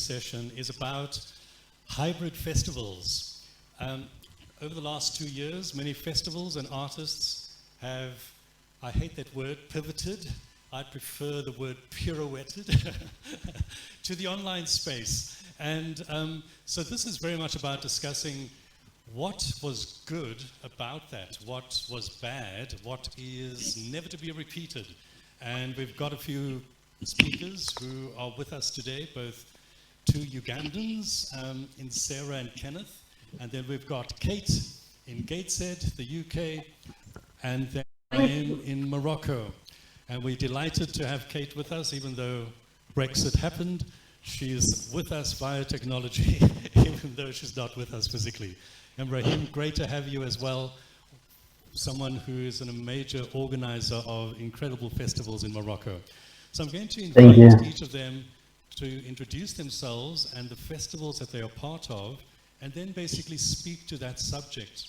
session is about hybrid festivals. Over the last 2 years, many festivals and artists have, I hate that word, pivoted. I prefer the word pirouetted to the online space. And so this is very much about discussing what was good about that, what was bad, what is never to be repeated. And we've got a few speakers who are with us today, both two Ugandans, Nsigaye and Kenneth, and then we've got Kate in Gateshead, the UK, and then Brahim in Morocco. And we're delighted to have Kate with us, even though Brexit happened. She's with us via technology, even though she's not with us physically. And Brahim, great to have you as well, someone who is a major organizer of incredible festivals in Morocco. So I'm going to invite each of them to introduce themselves and the festivals that they are part of, and then basically speak to that subject.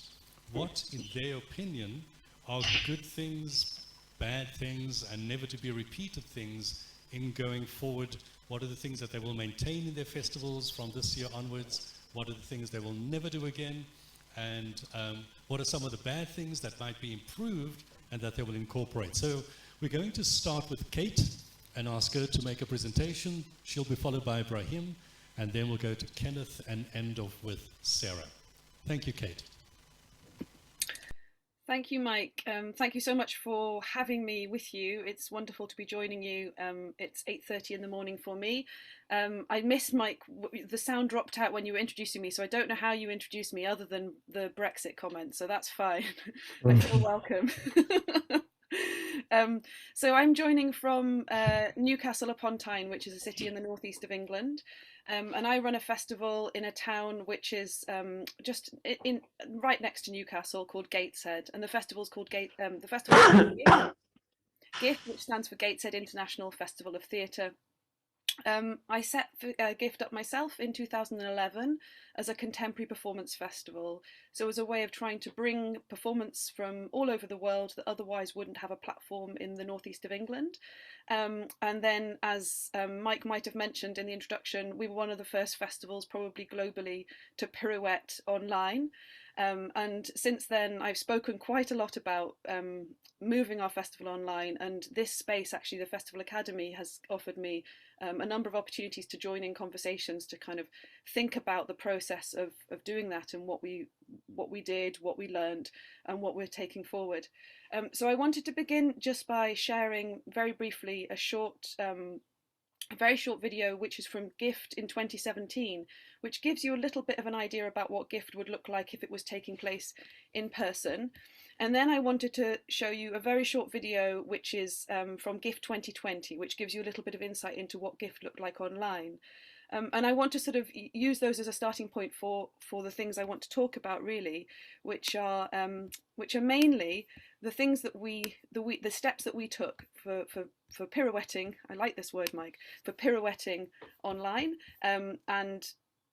What, in their opinion, are good things, bad things, and never to be repeated things in going forward? What are the things that they will maintain in their festivals from this year onwards? What are the things they will never do again? And what are some of the bad things that might be improved and that they will incorporate? So we're going to start with Kate and ask her to make a presentation. She'll be followed by Brahim, and then we'll go to Kenneth and end off with Sarah. Thank you, Kate. Thank you, Mike. Thank you so much for having me with you. It's wonderful to be joining you. It's 8:30 in the morning for me. I missed, Mike, the sound dropped out when you were introducing me, so I don't know how you introduced me other than the Brexit comment, so that's fine. I feel welcome. So I'm joining from Newcastle upon Tyne, which is a city in the northeast of England. And I run a festival in a town which is just right next to Newcastle called Gateshead, and the festival's called GIFT, which stands for Gateshead International Festival of Theatre. I set GIFT up myself in 2011 as a contemporary performance festival, so as a way of trying to bring performance from all over the world that otherwise wouldn't have a platform in the northeast of England. And then, as Mike might have mentioned in the introduction, we were one of the first festivals, probably globally, to pirouette online. And since then, I've spoken quite a lot about moving our festival online, and this space, actually, the Festival Academy, has offered me a number of opportunities to join in conversations to kind of think about the process of doing that and what we did, what we learned, and what we're taking forward. So I wanted to begin just by sharing very briefly a very short video which is from GIFT in 2017, which gives you a little bit of an idea about what GIFT would look like if it was taking place in person. And then I wanted to show you a very short video which is from GIFT 2020, which gives you a little bit of insight into what GIFT looked like online. And I want to sort of use those as a starting point for the things I want to talk about, really, which are mainly the things that the steps that we took for pirouetting. I like this word, Mike, for pirouetting online, and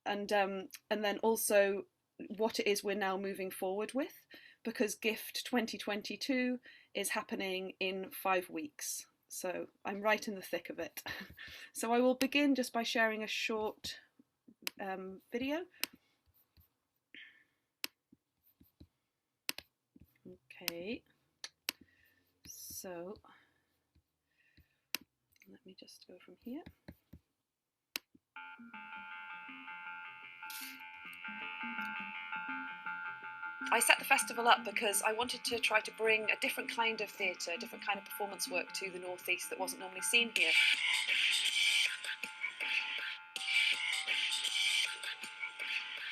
then also what it is we're now moving forward with, because GIFT 2022 is happening in 5 weeks. So I'm right in the thick of it. So I will begin just by sharing a short video. Okay, so let me just go from here. I set the festival up because I wanted to try to bring a different kind of theatre, a different kind of performance work to the northeast that wasn't normally seen here.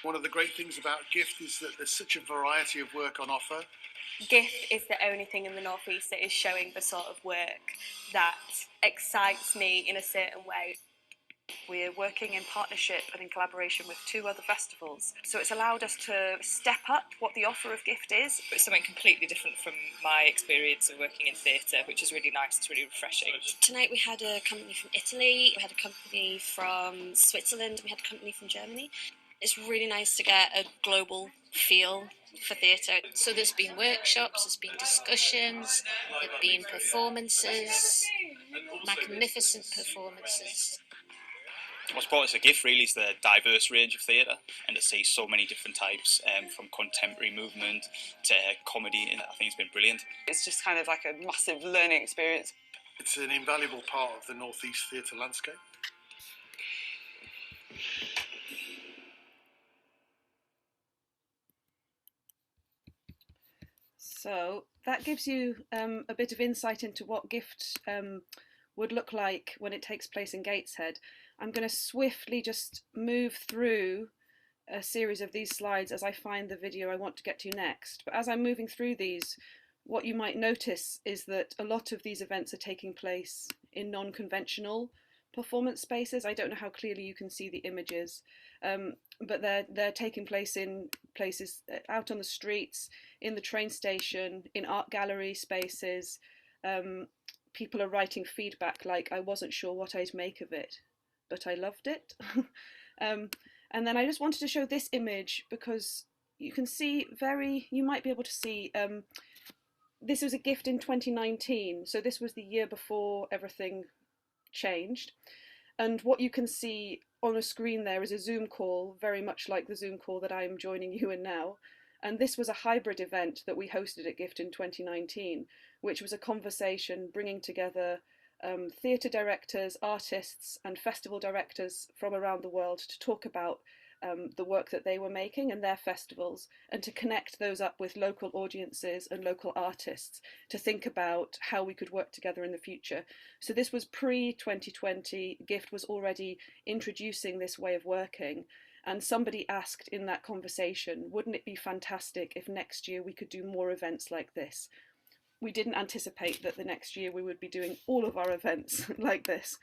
One of the great things about GIFT is that there's such a variety of work on offer. GIFT is the only thing in the northeast that is showing the sort of work that excites me in a certain way. We're working in partnership and in collaboration with 2 other festivals. So it's allowed us to step up what the offer of GIFT is. It's something completely different from my experience of working in theatre, which is really nice, it's really refreshing. Tonight we had a company from Italy, we had a company from Switzerland, we had a company from Germany. It's really nice to get a global feel for theatre. So there's been workshops, there's been discussions, there's been performances, magnificent performances. What's brought us a gift really is the diverse range of theatre, and to see so many different types, from contemporary movement to comedy, and I think it's been brilliant. It's just kind of like a massive learning experience. It's an invaluable part of the North East theatre landscape. So that gives you a bit of insight into what gift would look like when it takes place in Gateshead. I'm going to swiftly just move through a series of these slides as I find the video I want to get to next. But as I'm moving through these, what you might notice is that a lot of these events are taking place in non-conventional performance spaces. I don't know how clearly you can see the images, but they're taking place in places out on the streets, in the train station, in art gallery spaces. People are writing feedback like, I wasn't sure what I'd make of it, but I loved it. And then I just wanted to show this image because you can see you might be able to see, this was a gift in 2019. So this was the year before everything changed. And what you can see on a screen there is a Zoom call, very much like the Zoom call that I'm joining you in now. And this was a hybrid event that we hosted at Gift in 2019, which was a conversation bringing together theatre directors, artists and festival directors from around the world to talk about the work that they were making and their festivals, and to connect those up with local audiences and local artists to think about how we could work together in the future. So this was pre-2020. Gift was already introducing this way of working. And somebody asked in that conversation, wouldn't it be fantastic if next year we could do more events like this? We didn't anticipate that the next year we would be doing all of our events like this.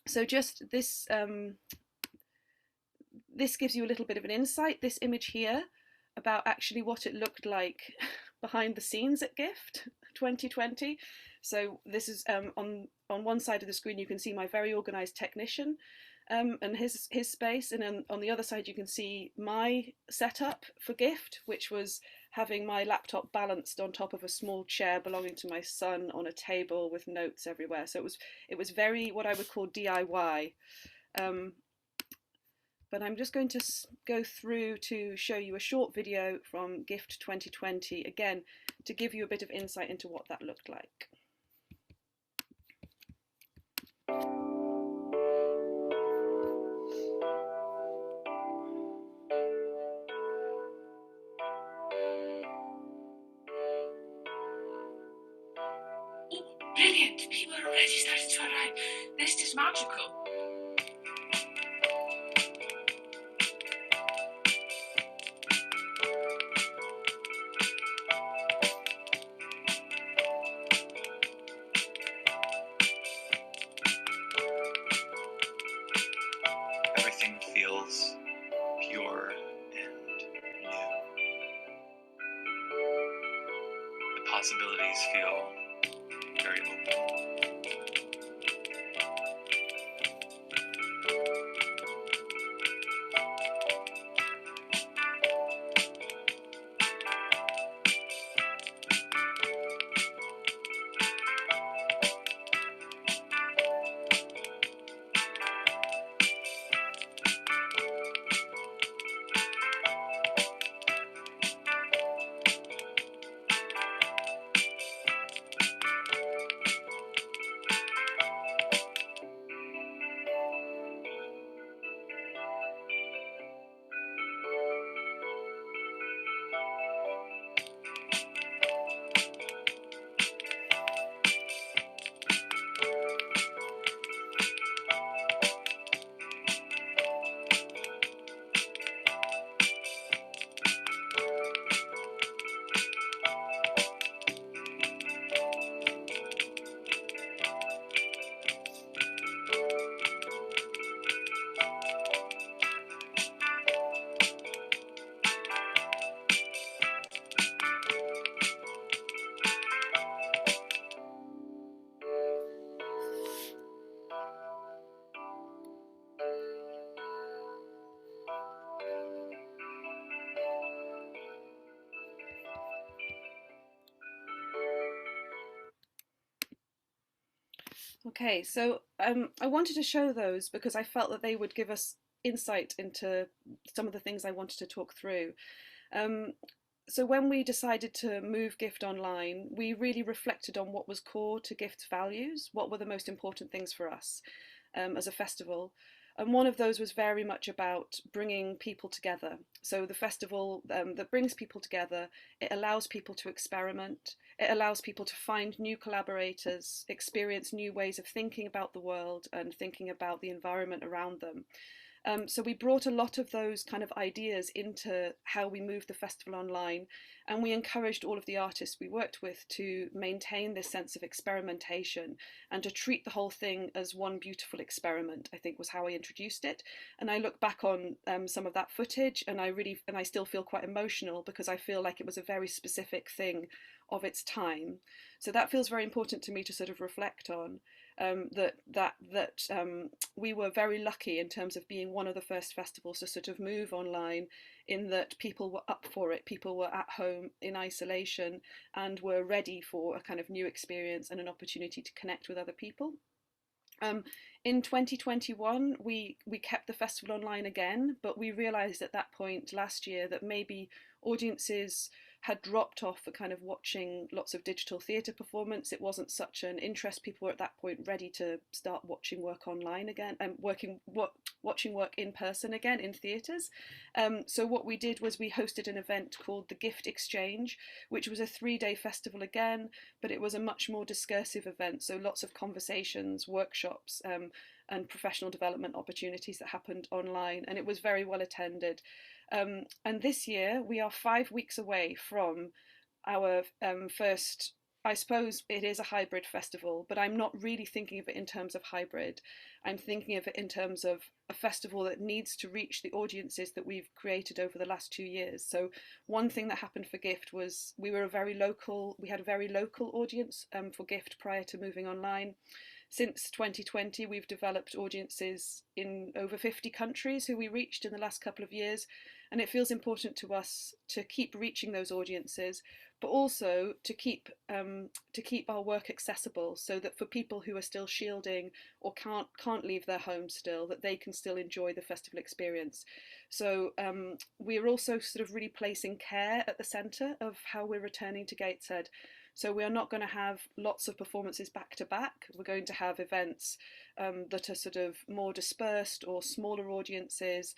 So just this, this gives you a little bit of an insight, this image here, about actually what it looked like behind the scenes at Gift 2020. So this is on one side of the screen you can see my very organised technician and his space, and then on the other side you can see my setup for Gift, which was having my laptop balanced on top of a small chair belonging to my son on a table with notes everywhere. So it was very what I would call DIY. But I'm just going to go through to show you a short video from Gift 2020, again, to give you a bit of insight into what that looked like. Brilliant! People are already starting to arrive. This is magical. Everything feels pure and new. The possibilities feel very open. Okay, so I wanted to show those because I felt that they would give us insight into some of the things I wanted to talk through. So when we decided to move Gift online, we really reflected on what was core to Gift's values, what were the most important things for us as a festival. And one of those was very much about bringing people together. So the festival that brings people together, it allows people to experiment, it allows people to find new collaborators, experience new ways of thinking about the world and thinking about the environment around them. So we brought a lot of those kind of ideas into how we moved the festival online, and we encouraged all of the artists we worked with to maintain this sense of experimentation and to treat the whole thing as one beautiful experiment, I think was how I introduced it. And I look back on some of that footage and I still feel quite emotional because I feel like it was a very specific thing of its time. So that feels very important to me to sort of reflect on. We were very lucky in terms of being one of the first festivals to sort of move online, in that people were up for it, people were at home in isolation and were ready for a kind of new experience and an opportunity to connect with other people. In 2021, we kept the festival online again, but we realised at that point last year that maybe audiences had dropped off for kind of watching lots of digital theatre performance. It wasn't such an interest. People were at that point ready to start watching work online again and watching work in person again in theatres. So what we did was we hosted an event called the Gift Exchange, which was a 3-day festival again, but it was a much more discursive event. So lots of conversations, workshops, and professional development opportunities that happened online, and it was very well attended. And this year we are 5 weeks away from our first, I suppose it is a hybrid festival, but I'm not really thinking of it in terms of hybrid. I'm thinking of it in terms of a festival that needs to reach the audiences that we've created over the last 2 years. So one thing that happened for Gift was we had a very local audience for Gift prior to moving online. Since 2020, we've developed audiences in over 50 countries who we reached in the last couple of years. And it feels important to us to keep reaching those audiences, but also to keep our work accessible, so that for people who are still shielding or can't leave their homes still, that they can still enjoy the festival experience. So we're also sort of really placing care at the centre of how we're returning to Gateshead. So we are not going to have lots of performances back to back. We're going to have events that are sort of more dispersed or smaller audiences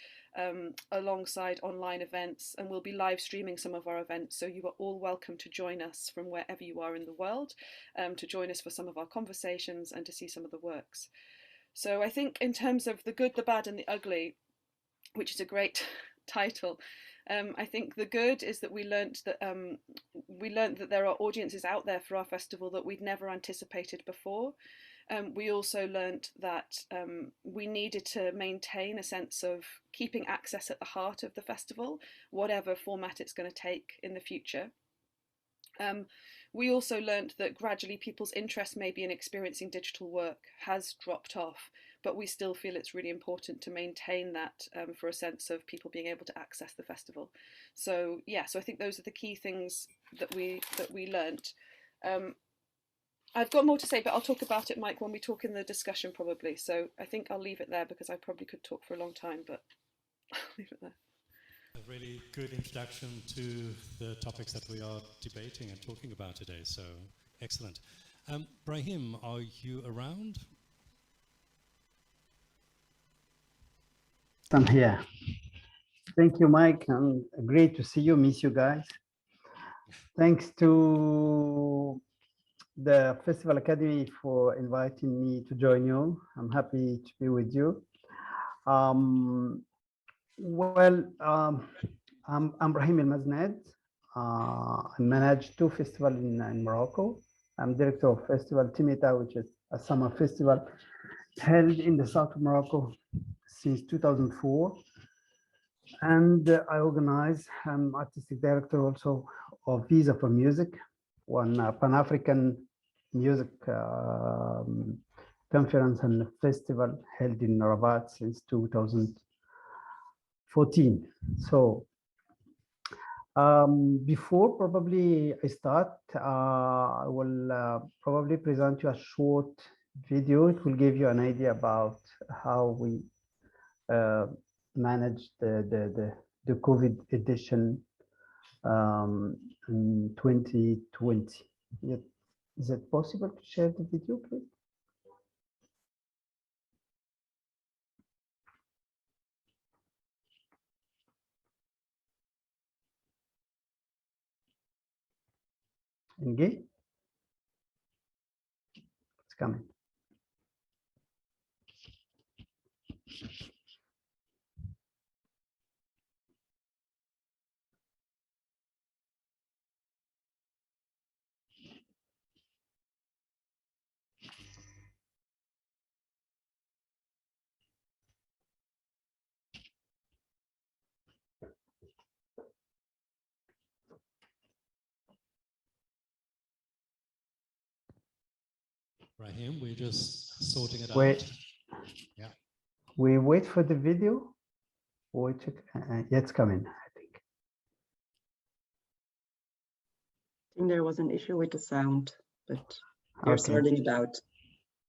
alongside online events, and we'll be live streaming some of our events. So you are all welcome to join us from wherever you are in the world, to join us for some of our conversations and to see some of the works. So I think in terms of the good, the bad and the ugly, which is a great title, I think the good is that we learnt that there are audiences out there for our festival that we'd never anticipated before. We also learnt that we needed to maintain a sense of keeping access at the heart of the festival, whatever format it's going to take in the future. We also learnt that gradually people's interest maybe in experiencing digital work has dropped off, but we still feel it's really important to maintain that for a sense of people being able to access the festival. So yeah, so I think those are the key things that we learnt. I've got more to say, but I'll talk about it, Mike, when we talk in the discussion probably. So I think I'll leave it there because I probably could talk for a long time, but I'll leave it there. A really good introduction to the topics that we are debating and talking about today, so excellent. Brahim, are you around? I'm here. Thank you, Mike, and great to see you, miss you guys. Thanks to the Festival Academy for inviting me to join you. I'm happy to be with you. I'm Brahim Mazned. I manage 2 festivals in Morocco. I'm director of festival Timitar, which is a summer festival held in the south of Morocco since 2004. And I organize, I'm artistic director also of Visa for Music, one Pan-African music conference and festival held in Rabat since 2014. So before probably I start, I will probably present you a short video. It will give you an idea about how we managed the COVID edition in 2020. Is it possible to share the video, please? Engage. It's coming. Brahim, we're just sorting it Wait. out. Yeah. We wait for the video. Wait, yeah, it's coming, I think. I think there was an issue with the sound, but we're sorting it out.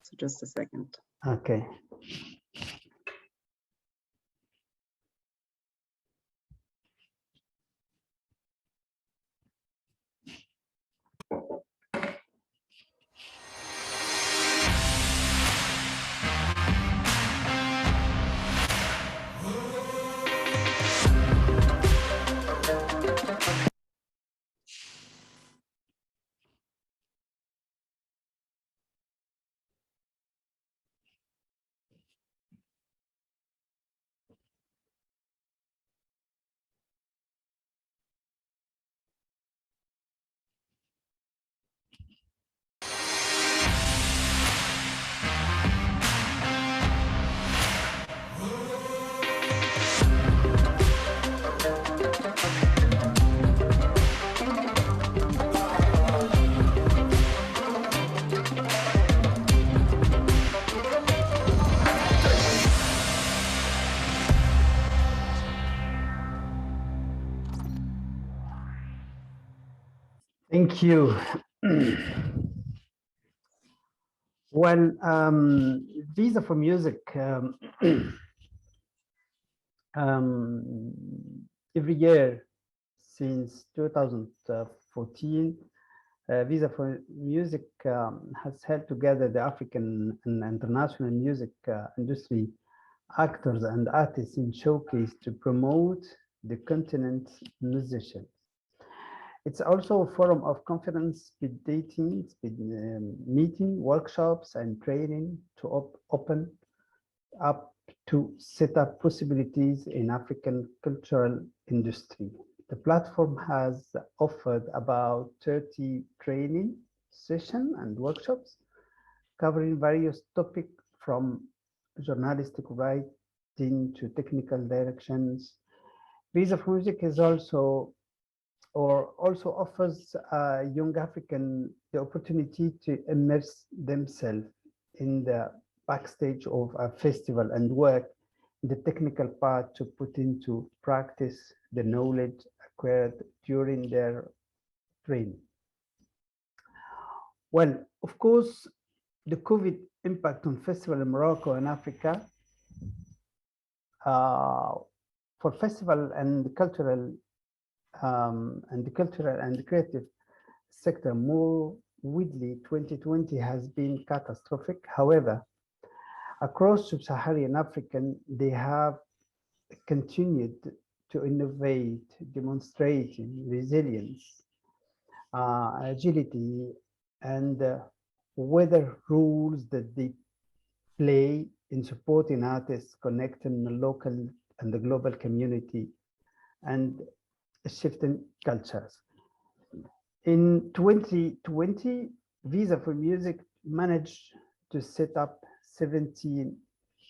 So just a second. Okay. Thank you. Well, Visa for Music. Every year since 2014, Visa for Music has held together the African and international music industry actors and artists in showcase to promote the continent's musicians. It's also a forum of conference, speed dating, meeting, workshops, and training to open up to set up possibilities in African cultural industry. The platform has offered about 30 training sessions and workshops covering various topics from journalistic writing to technical directions. Visa for Music is also offers young African the opportunity to immerse themselves in the backstage of a festival and work the technical part to put into practice the knowledge acquired during their training. Well, of course, the COVID impact on festival in Morocco and Africa for festival and cultural and the creative sector more widely, 2020 has been catastrophic. However, across sub-Saharan Africa, they have continued to innovate, demonstrating resilience, agility, and weather rules that they play in supporting artists, connecting the local and the global community, and shifting cultures. In 2020, Visa for Music managed to set up 17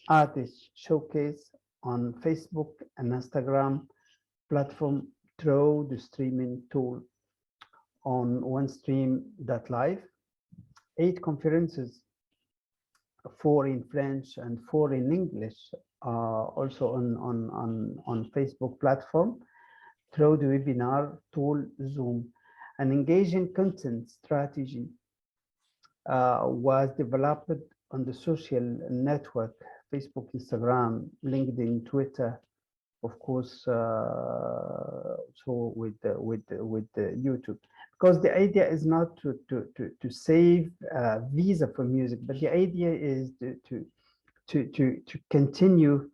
artist showcase on Facebook and Instagram platform through the streaming tool on OneStream.live, 8 conferences, 4 in French and 4 in English, also on Facebook platform through the webinar tool Zoom. An engaging content strategy was developed on the social network, Facebook, Instagram, LinkedIn, Twitter, of course, so with YouTube, because the idea is not to save visa for music, but the idea is to continue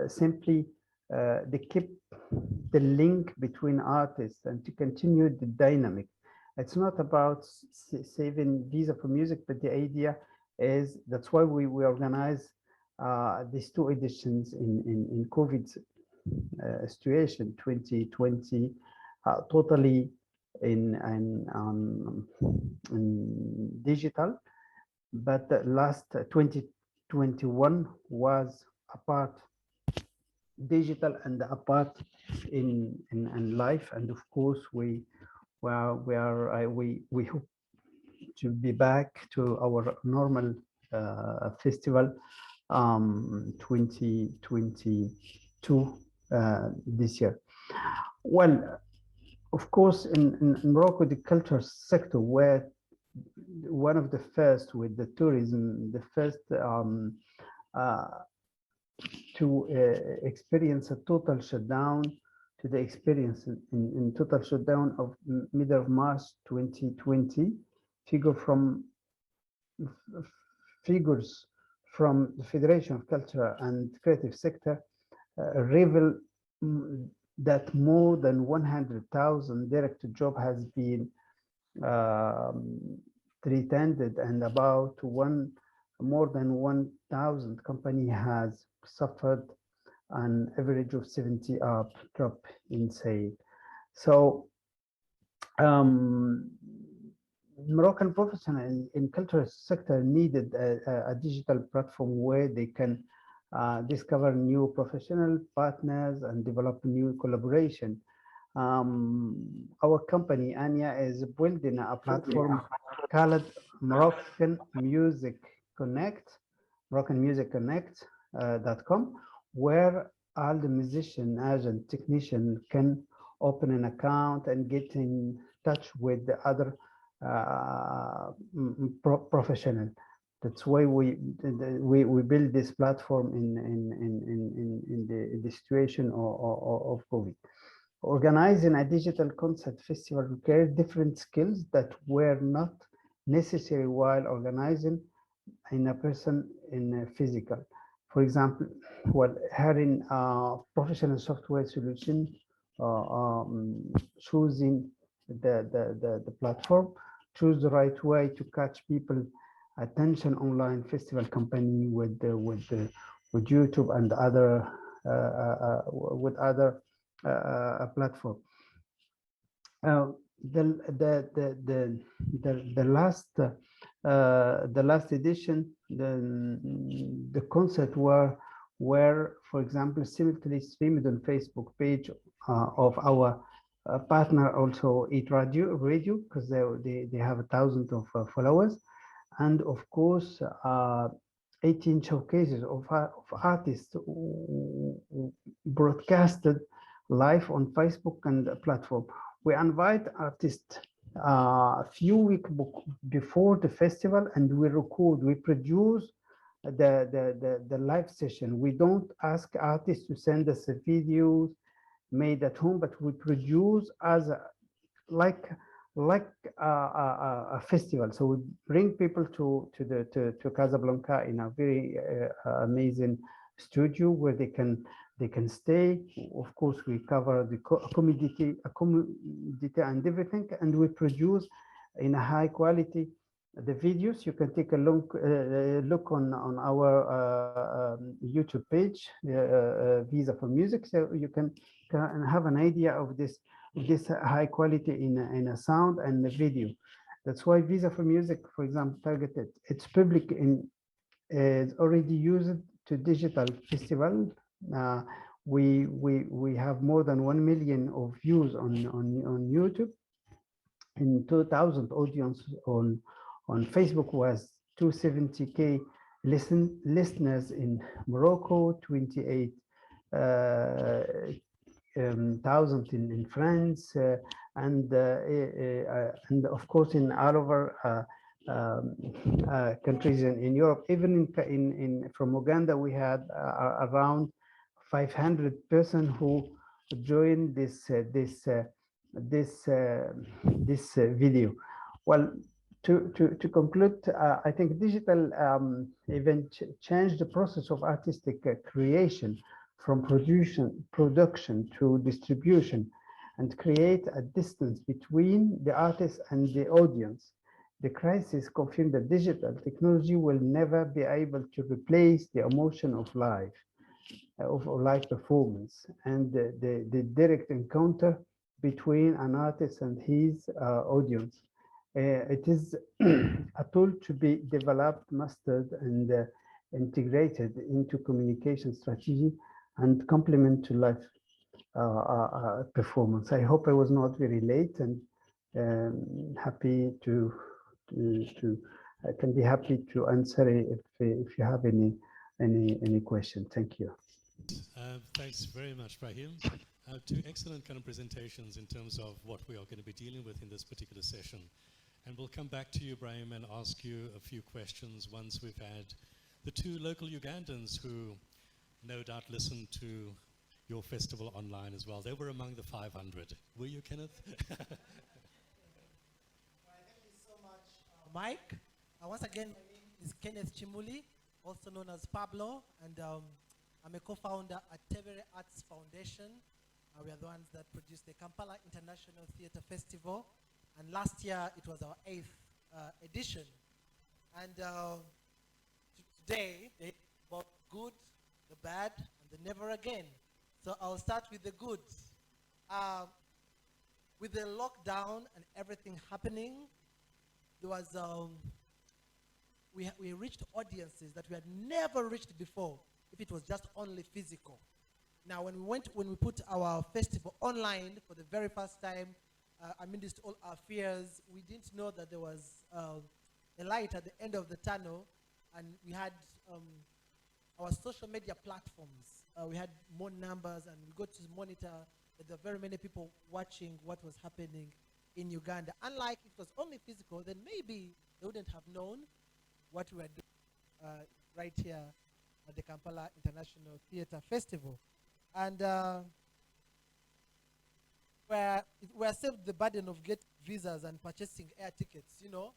simply they keep the link between artists and to continue the dynamic. It's not about saving visa for music, but the idea is that's why we organize these two editions in COVID situation 2020, totally in digital, but the last 2021 was a part digital and a part in life, and of course we hope to be back to our normal festival 2022 this year. Well, of course, in Morocco, the culture sector were one of the first with the tourism, the first to experience a total shutdown, to the experience in total shutdown of middle of March 2020. Figures from the Federation of Culture and Creative Sector reveal that more than 100,000 direct job has been threatened, and about more than 1,000 company has suffered an average of 70 up drop in sale. So Moroccan professionals in cultural sector needed a digital platform where they can discover new professional partners and develop new collaboration. Our company, Anya, is building a platform called Moroccan Music Connect, MoroccanMusicConnect.com, where all the musician, agent, technician can open an account and get in touch with the other professional. That's why we build this platform in the situation of COVID. Organizing a digital concert festival requires different skills that were not necessary while organizing in a person in a physical. For example, having a professional software solution, choosing the platform, choose the right way to catch people attention online festival company with YouTube and other with other platform. The last edition, the concert were for example simultaneously streamed on Facebook page of our partner, also Eat Radio, because they have 1,000 of followers, and of course 18 showcases of artists broadcasted live on Facebook and the platform. We invite artists a few weeks before the festival, and we record, we produce the live session. We don't ask artists to send us videos made at home, but we produce as like a festival. So we bring people to Casablanca in a very amazing studio where they can stay. Of course, we cover the commodity and everything, and we produce in a high quality the videos. You can take a look on our YouTube page, Visa for Music, so you can have an idea of this high quality in a sound and the video. That's why Visa for Music, for example, targeted its public is already used to digital festival. We have more than 1 million of views on YouTube, and 2,000 audience on Facebook, was 270K listeners in Morocco, 28 thousands in France, and of course in all over countries in Europe. Even in from Uganda, we had around 500 persons who joined this video. Well, to conclude, I think digital event changed the process of artistic creation from production to distribution, and create a distance between the artist and the audience. The crisis confirmed that digital technology will never be able to replace the emotion of live performance, and the direct encounter between an artist and his audience. It is a tool to be developed, mastered, and integrated into communication strategy and complement to live performance. I hope I was not very late, and happy to I can be happy to answer if you have any question. Thank you. Thanks very much, Brahim. Two excellent kind of presentations in terms of what we are going to be dealing with in this particular session. And we'll come back to you, Brahim, and ask you a few questions once we've had the two local Ugandans who no doubt listened to your festival online as well. They were among the 500. Were you, Kenneth? Thank you so much, Mike. Once again, my name is Kenneth Kimuli, also known as Pablo, and I'm a co-founder at Atelier Arts Foundation. We are the ones that produced the Kampala International Theatre Festival, and last year it was our 8th edition. And today, they about good, the bad, and the never again. So I'll start with the good. With the lockdown and everything happening, there was we reached audiences that we had never reached before, if it was just only physical. Now, when we put our festival online for the very first time, amidst all our fears, we didn't know that there was a light at the end of the tunnel, and we had our social media platforms. We had more numbers, and we got to monitor that there were very many people watching what was happening in Uganda. Unlike if it was only physical, then maybe they wouldn't have known what we were doing right here at the Kampala International Theatre Festival. And we're saved the burden of getting visas and purchasing air tickets, you know.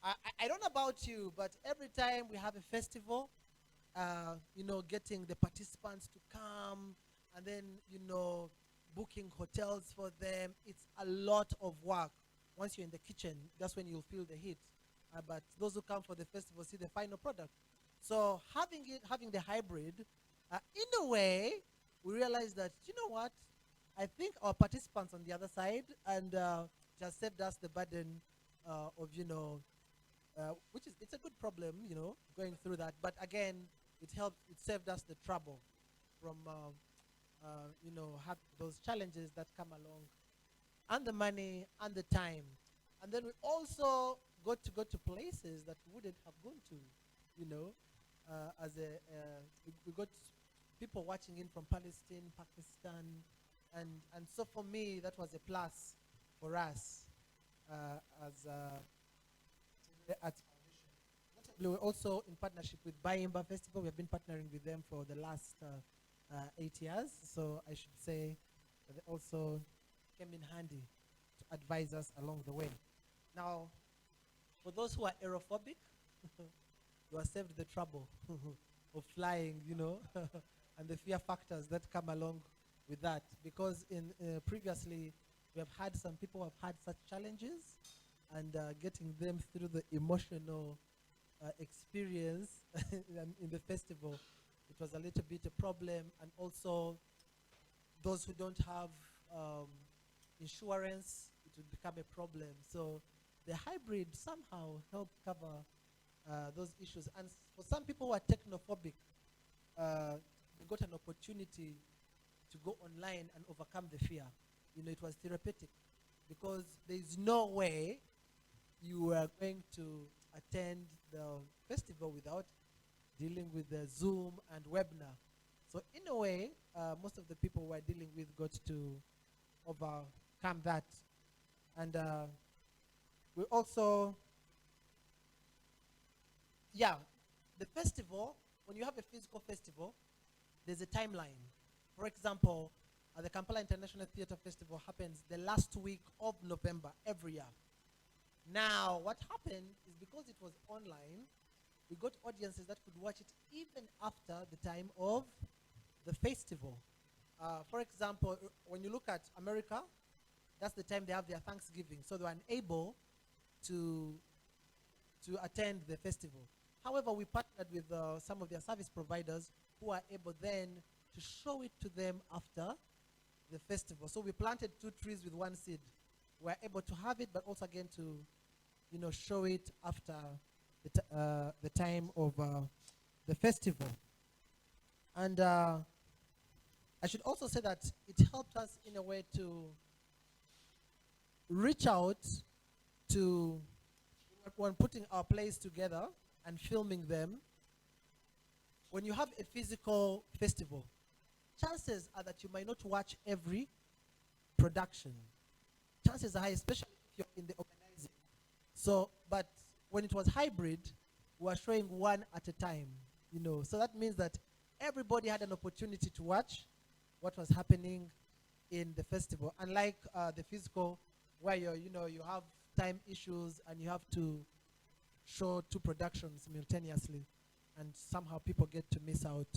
I don't know about you, but every time we have a festival, you know, getting the participants to come, and then, you know, booking hotels for them, it's a lot of work. Once you're in the kitchen, that's when you'll feel the heat. But those who come for the festival see the final product. So having the hybrid, in a way, we realized that, you know what, I think our participants on the other side, and just saved us the burden of, you know, it's a good problem, you know, going through that. But again, it saved us the trouble from, you know, have those challenges that come along, and the money and the time. And then we also got to go to places that we wouldn't have gone to, you know, we got people watching in from Palestine, Pakistan, and so for me, that was a plus for us as the Arts Foundation. We were also in partnership with Bayimba Festival. We have been partnering with them for the last 8 years. So I should say that they also came in handy to advise us along the way. Now, for those who are aerophobic, you are saved the trouble of flying, you know, and the fear factors that come along with that. Because previously, we have had some people who have had such challenges, and getting them through the emotional experience in the festival, it was a little bit a problem. And also, those who don't have insurance, it would become a problem. So the hybrid somehow helped cover those issues. And for some people who are technophobic, they got an opportunity to go online and overcome the fear. You know, it was therapeutic, because there is no way you are going to attend the festival without dealing with the Zoom and webinar. So in a way, most of the people we're dealing with got to overcome that. And we also, yeah, the festival, when you have a physical festival, there's a timeline. For example, the Kampala International Theatre Festival happens the last week of November every year. Now, what happened is because it was online, we got audiences that could watch it even after the time of the festival. For example, when you look at America, that's the time they have their Thanksgiving, so they were unable to attend the festival. However, we partnered with some of their service providers who are able then to show it to them after the festival. So we planted 2 trees with 1 seed. We're able to have it, but also again to, show it after the time of the festival. And I should also say that it helped us in a way to reach out to, when putting our plays together and filming them. When you have a physical festival, chances are that you might not watch every production. Chances are high, especially if you're in the organizing. So, but when it was hybrid, we were showing one at a time, So that means that everybody had an opportunity to watch what was happening in the festival. Unlike the physical, where you have time issues and you have to show 2 productions simultaneously, and somehow people get to miss out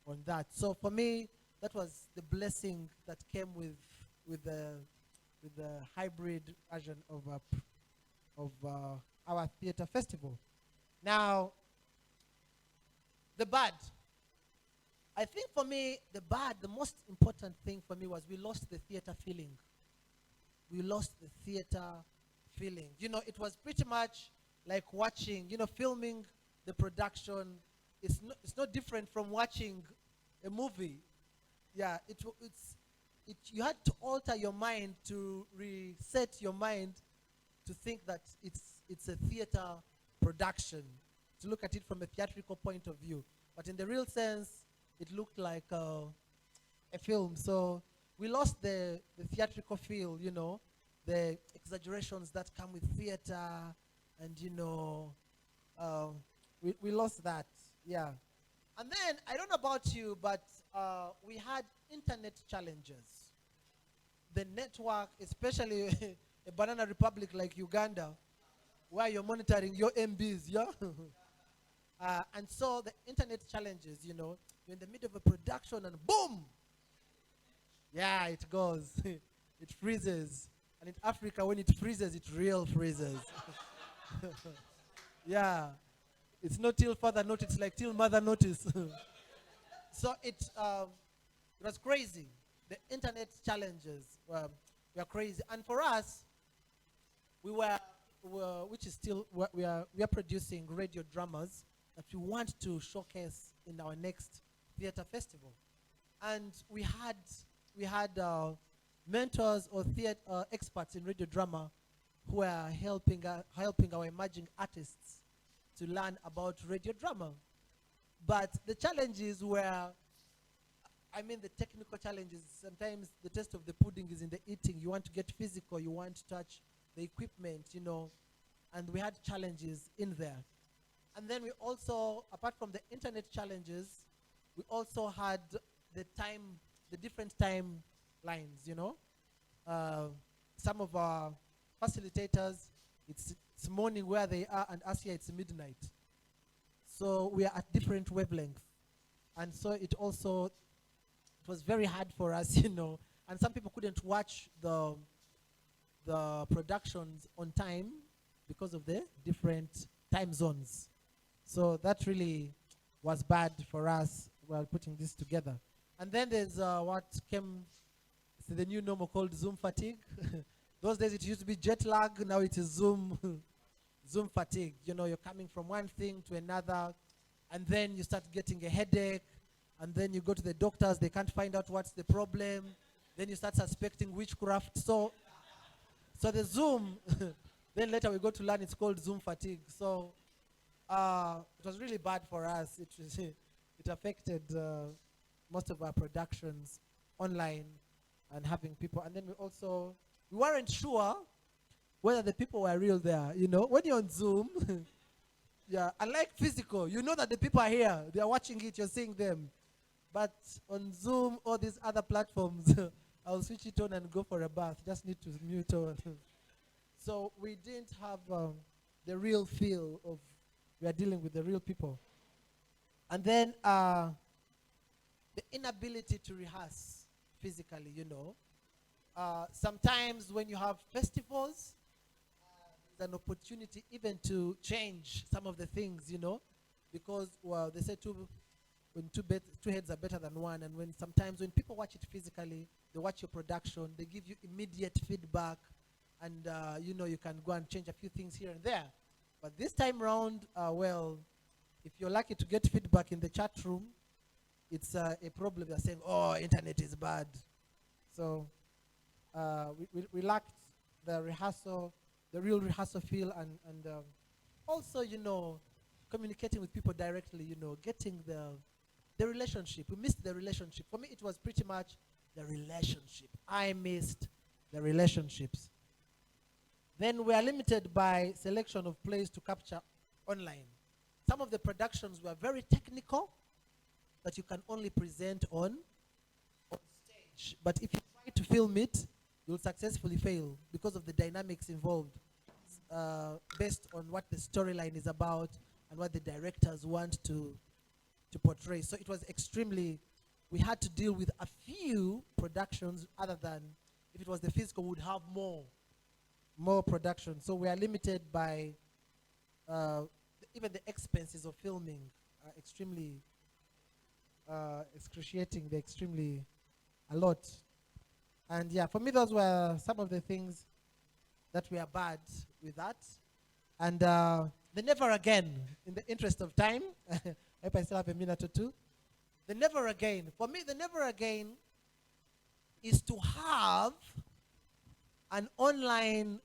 on that. So for me, that was the blessing that came with the hybrid version of our theater festival. Now, the bad. I think for me, the most important thing for me was we lost the theater feeling. We lost the theater feeling. It was pretty much like watching, filming the production. It's no different from watching a movie. Yeah, you had to alter your mind, to reset your mind to think that it's a theater production, to look at it from a theatrical point of view. But in the real sense, it looked like a film. So we lost the theatrical feel, the exaggerations that come with theater, and we lost that, yeah. And then, I don't know about you, but we had internet challenges. The network, especially a banana republic like Uganda, where you're monitoring your MBs, yeah? And so the internet challenges, you're in the middle of a production and boom! Yeah, it goes. It freezes. And in Africa, when it freezes, it real freezes. Yeah. It's not till further notice, it's like till mother notice. So it was crazy. The internet challenges were crazy. And for us, which is still, we are producing radio dramas that we want to showcase in our next theater festival. And we had mentors or theater experts in radio drama who are helping our emerging artists to learn about radio drama. But the challenges were, the technical challenges, sometimes the taste of the pudding is in the eating. You want to get physical, you want to touch the equipment, and we had challenges in there. And then we also, apart from the internet challenges, we also had the different time lines, Some of our facilitators, it's morning where they are, and us here it's midnight. So we are at different wavelengths. And so it was very hard for us, and some people couldn't watch the productions on time because of the different time zones. So that really was bad for us while putting this together. And then there's what came, the new normal called Zoom fatigue. Those days it used to be jet lag, now it is Zoom fatigue. You're coming from one thing to another, and then you start getting a headache, and then you go to the doctors, they can't find out what's the problem. Then you start suspecting witchcraft. So the Zoom, then later we go to learn it's called Zoom fatigue. So it was really bad for us. It affected most of our productions online and having people. And then we weren't sure whether the people were real there. You know, when you're on Zoom, yeah, unlike physical, you know that the people are here. They are watching it, you're seeing them. But on Zoom or these other platforms, I'll switch it on and go for a bath. Just need to mute on. So we didn't have the real feel of we are dealing with the real people. And then the inability to rehearse physically, you know. Sometimes when you have festivals, there's an opportunity even to change some of the things, you know, because, well, they say two heads are better than one, and sometimes when people watch it physically, they watch your production, they give you immediate feedback, and you know, you can go and change a few things here and there. But this time round, well, if you're lucky to get feedback in the chat room, it's a problem. They're saying, oh, internet is bad. So we lacked the rehearsal, the real rehearsal feel, and also, you know, communicating with people directly, you know, getting the relationship. We missed the relationship. For me, it was pretty much the relationship. I missed the relationships. Then we are limited by selection of plays to capture online. Some of the productions were very technical that you can only present on stage. But if you try to film it, you'll successfully fail because of the dynamics involved, based on what the storyline is about and what the directors want to portray. So it was extremely, we had to deal with a few productions other than, if it was the physical, we would have more production. So we are limited by even the expenses of filming are extremely excruciating. They're extremely a lot. And yeah, for me, those were some of the things that were bad with that. And the never again, in the interest of time, I hope I still have a minute or two. The never again, for me, the never again is to have an online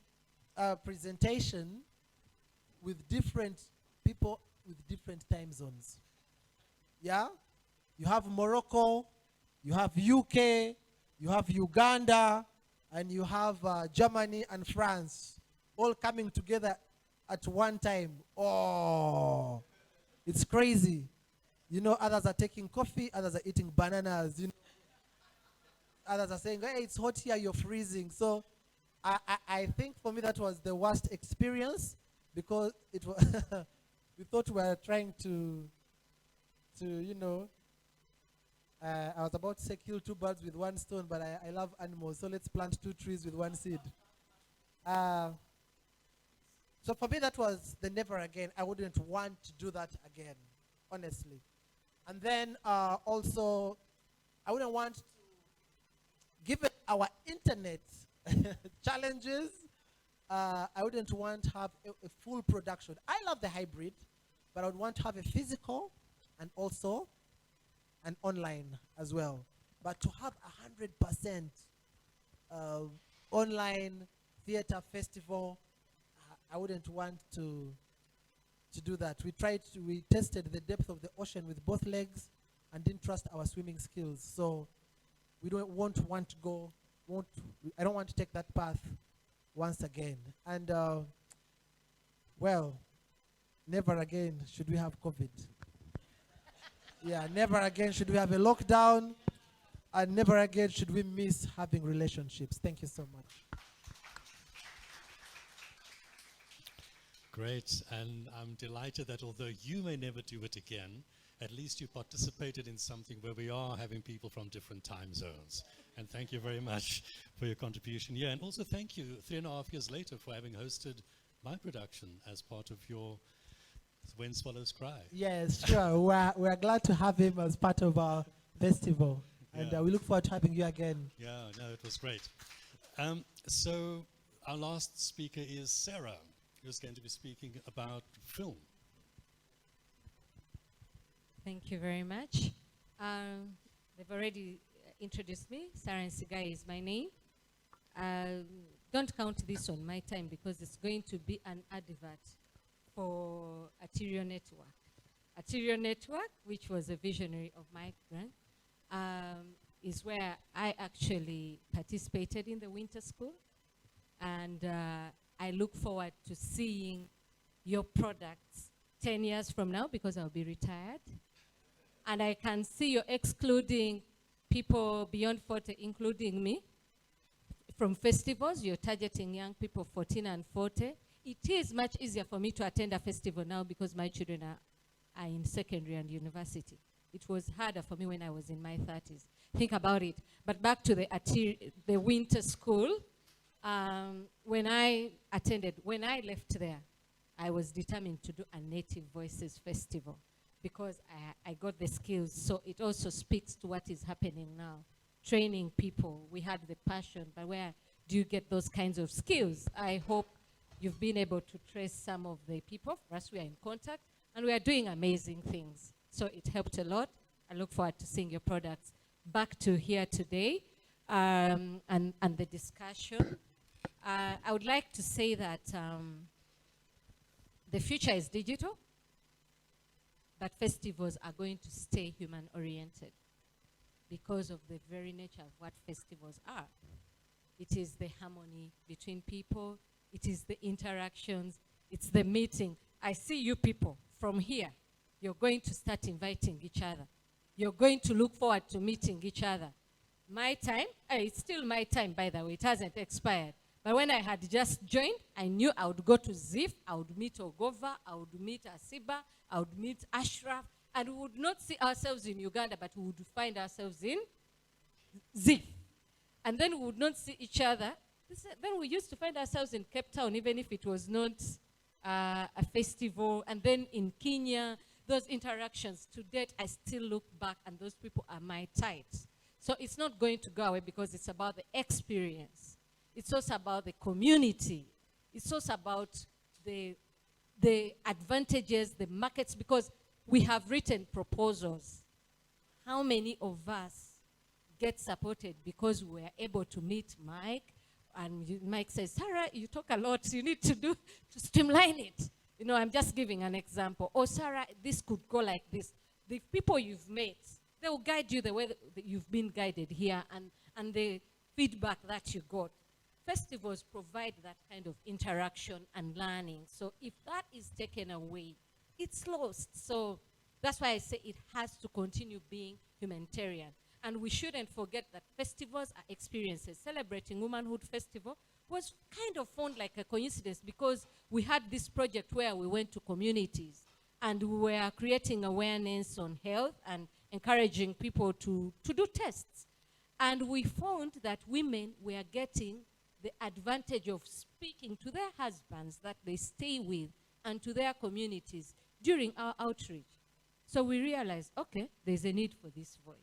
presentation with different people with different time zones. Yeah? You have Morocco, you have UK, you have Uganda, and you have Germany and France all coming together at one time. Oh, it's crazy. You know, others are taking coffee, others are eating bananas. You know, others are saying, hey, it's hot here, you're freezing. So I think for me that was the worst experience, because it was we thought we were trying to you know, I was about to say kill two birds with one stone, but I love animals, so let's plant 2 trees with 1 seed. So for me, that was the never again. I wouldn't want to do that again, honestly. And then also, I wouldn't want to, given our internet challenges, I wouldn't want to have a full production. I love the hybrid, but I would want to have a physical and also an online as well. But to have 100% online theater festival, I wouldn't want to do that. We tested the depth of the ocean with both legs and didn't trust our swimming skills. So we won't want to go, I don't want to take that path once again. And well, never again should we have COVID. Yeah, never again should we have a lockdown, and never again should we miss having relationships. Thank you so much. Great, and I'm delighted that although you may never do it again, at least you participated in something where we are having people from different time zones. And thank you very much for your contribution here. And also thank you 3.5 years later for having hosted my production as part of your When Swallows Cry. Yes, sure. we're glad to have him as part of our festival. And we look forward to having you again. Yeah, no, it was great. So our last speaker is Sarah, who's going to be speaking about film. Thank you very much. They've already introduced me. Sarah Nsigaye is my name. Don't count this on my time because it's going to be an advert for Atelier Network. Atelier Network, which was a visionary of Mike Grant, is where I actually participated in the winter school. And I look forward to seeing your products 10 years from now, because I'll be retired. And I can see you're excluding people beyond 40, including me, from festivals. You're targeting young people 14 and 40. It is much easier for me to attend a festival now because my children are in secondary and university. It was harder for me when I was in my 30s. Think about it. But back to the winter school, when I left there, I was determined to do a Native Voices Festival because I got the skills. So it also speaks to what is happening now. Training people, we had the passion, but where do you get those kinds of skills? I hope you've been able to trace some of the people. For us, we are in contact, and we are doing amazing things. So it helped a lot. I look forward to seeing your products back to here today and the discussion. I would like to say that the future is digital, but festivals are going to stay human-oriented because of the very nature of what festivals are. It is the harmony between people. It is the interactions. It's the meeting. I see you people from here. You're going to start inviting each other. You're going to look forward to meeting each other. My time, it's still my time, by the way. It hasn't expired. But when I had just joined, I knew I would go to ZIF, I would meet Ogova, I would meet Asiba, I would meet Ashraf, and we would not see ourselves in Uganda, but we would find ourselves in ZIF. And then we would not see each other. Then we used to find ourselves in Cape Town, even if it was not a festival. And then in Kenya, those interactions, to date, I still look back, and those people are my types. So it's not going to go away because it's about the experience. It's also about the community. It's also about the advantages, the markets, because we have written proposals. How many of us get supported because we're able to meet Mike? And Mike says, Sarah, you talk a lot. You need to streamline it. You know, I'm just giving an example. Oh, Sarah, this could go like this. The people you've met, they will guide you the way that you've been guided here and the feedback that you got. Festivals provide that kind of interaction and learning. So if that is taken away, it's lost. So that's why I say it has to continue being humanitarian. And we shouldn't forget that festivals are experiences. Celebrating Womanhood Festival was kind of found like a coincidence because we had this project where we went to communities and we were creating awareness on health and encouraging people to do tests. And we found that women were getting the advantage of speaking to their husbands that they stay with and to their communities during our outreach. So we realized, okay, there's a need for this voice.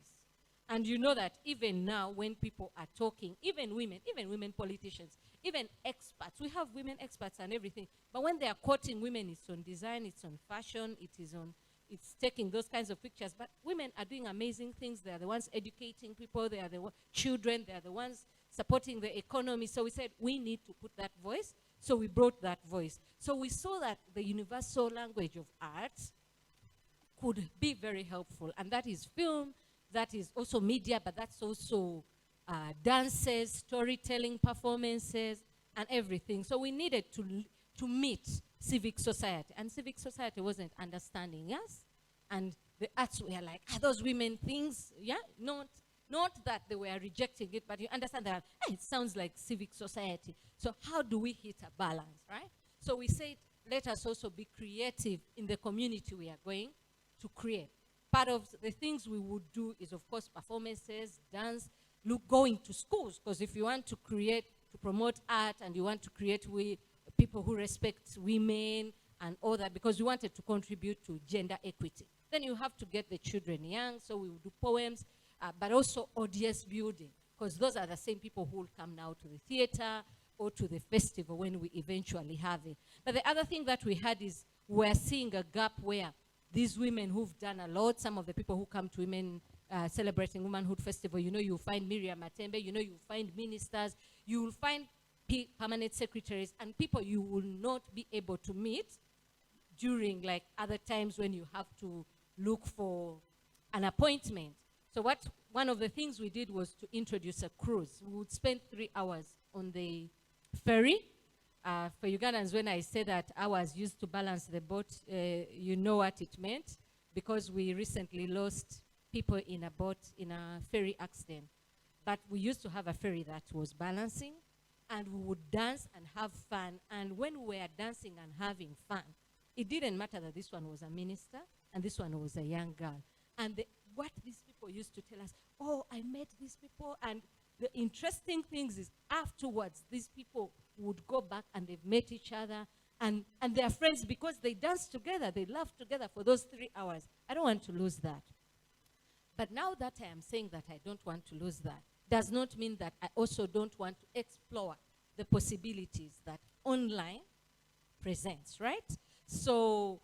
And you know that even now when people are talking, even women politicians, even experts, we have women experts and everything, but when they are quoting women, it's on design, it's on fashion, it's taking those kinds of pictures, but women are doing amazing things. They are the ones educating people, they are the children, they are the ones supporting the economy. So we said, we need to put that voice. So we brought that voice. So we saw that the universal language of art could be very helpful. And that is film, that is also media, but that's also dances, storytelling, performances, and everything. So we needed to meet civic society. And civic society wasn't understanding us. And the arts were like, are those women things? Yeah, not that they were rejecting it, but you understand that it sounds like civic society. So how do we hit a balance, right? So we said, let us also be creative in the community we are going to create. Part of the things we would do is, of course, performances, dance, going to schools, because if you want to promote art and you want to create people who respect women and all that, because we wanted to contribute to gender equity, then you have to get the children young, so we will do poems, but also audience building, because those are the same people who will come now to the theater or to the festival when we eventually have it. But the other thing that we had is we're seeing a gap where these women who've done a lot, some of the people who come to Women Celebrating Womanhood Festival, you know, you'll find Miriam Matembe, you know, you'll find ministers, you will find permanent secretaries, and people you will not be able to meet during like other times when you have to look for an appointment. So one of the things we did was to introduce a cruise. We would spend 3 hours on the ferry. For Ugandans, when I say that hours used to balance the boat, you know what it meant, because we recently lost people in a boat in a ferry accident. But we used to have a ferry that was balancing, and we would dance and have fun. And when we were dancing and having fun, it didn't matter that this one was a minister and this one was a young girl. And what these people used to tell us, oh, I met these people. And the interesting things is afterwards, these people would go back and they've met each other and they're friends because they danced together, they laughed together for those 3 hours. I don't want to lose that. But now that I am saying that I don't want to lose that, does not mean that I also don't want to explore the possibilities that online presents, right? So,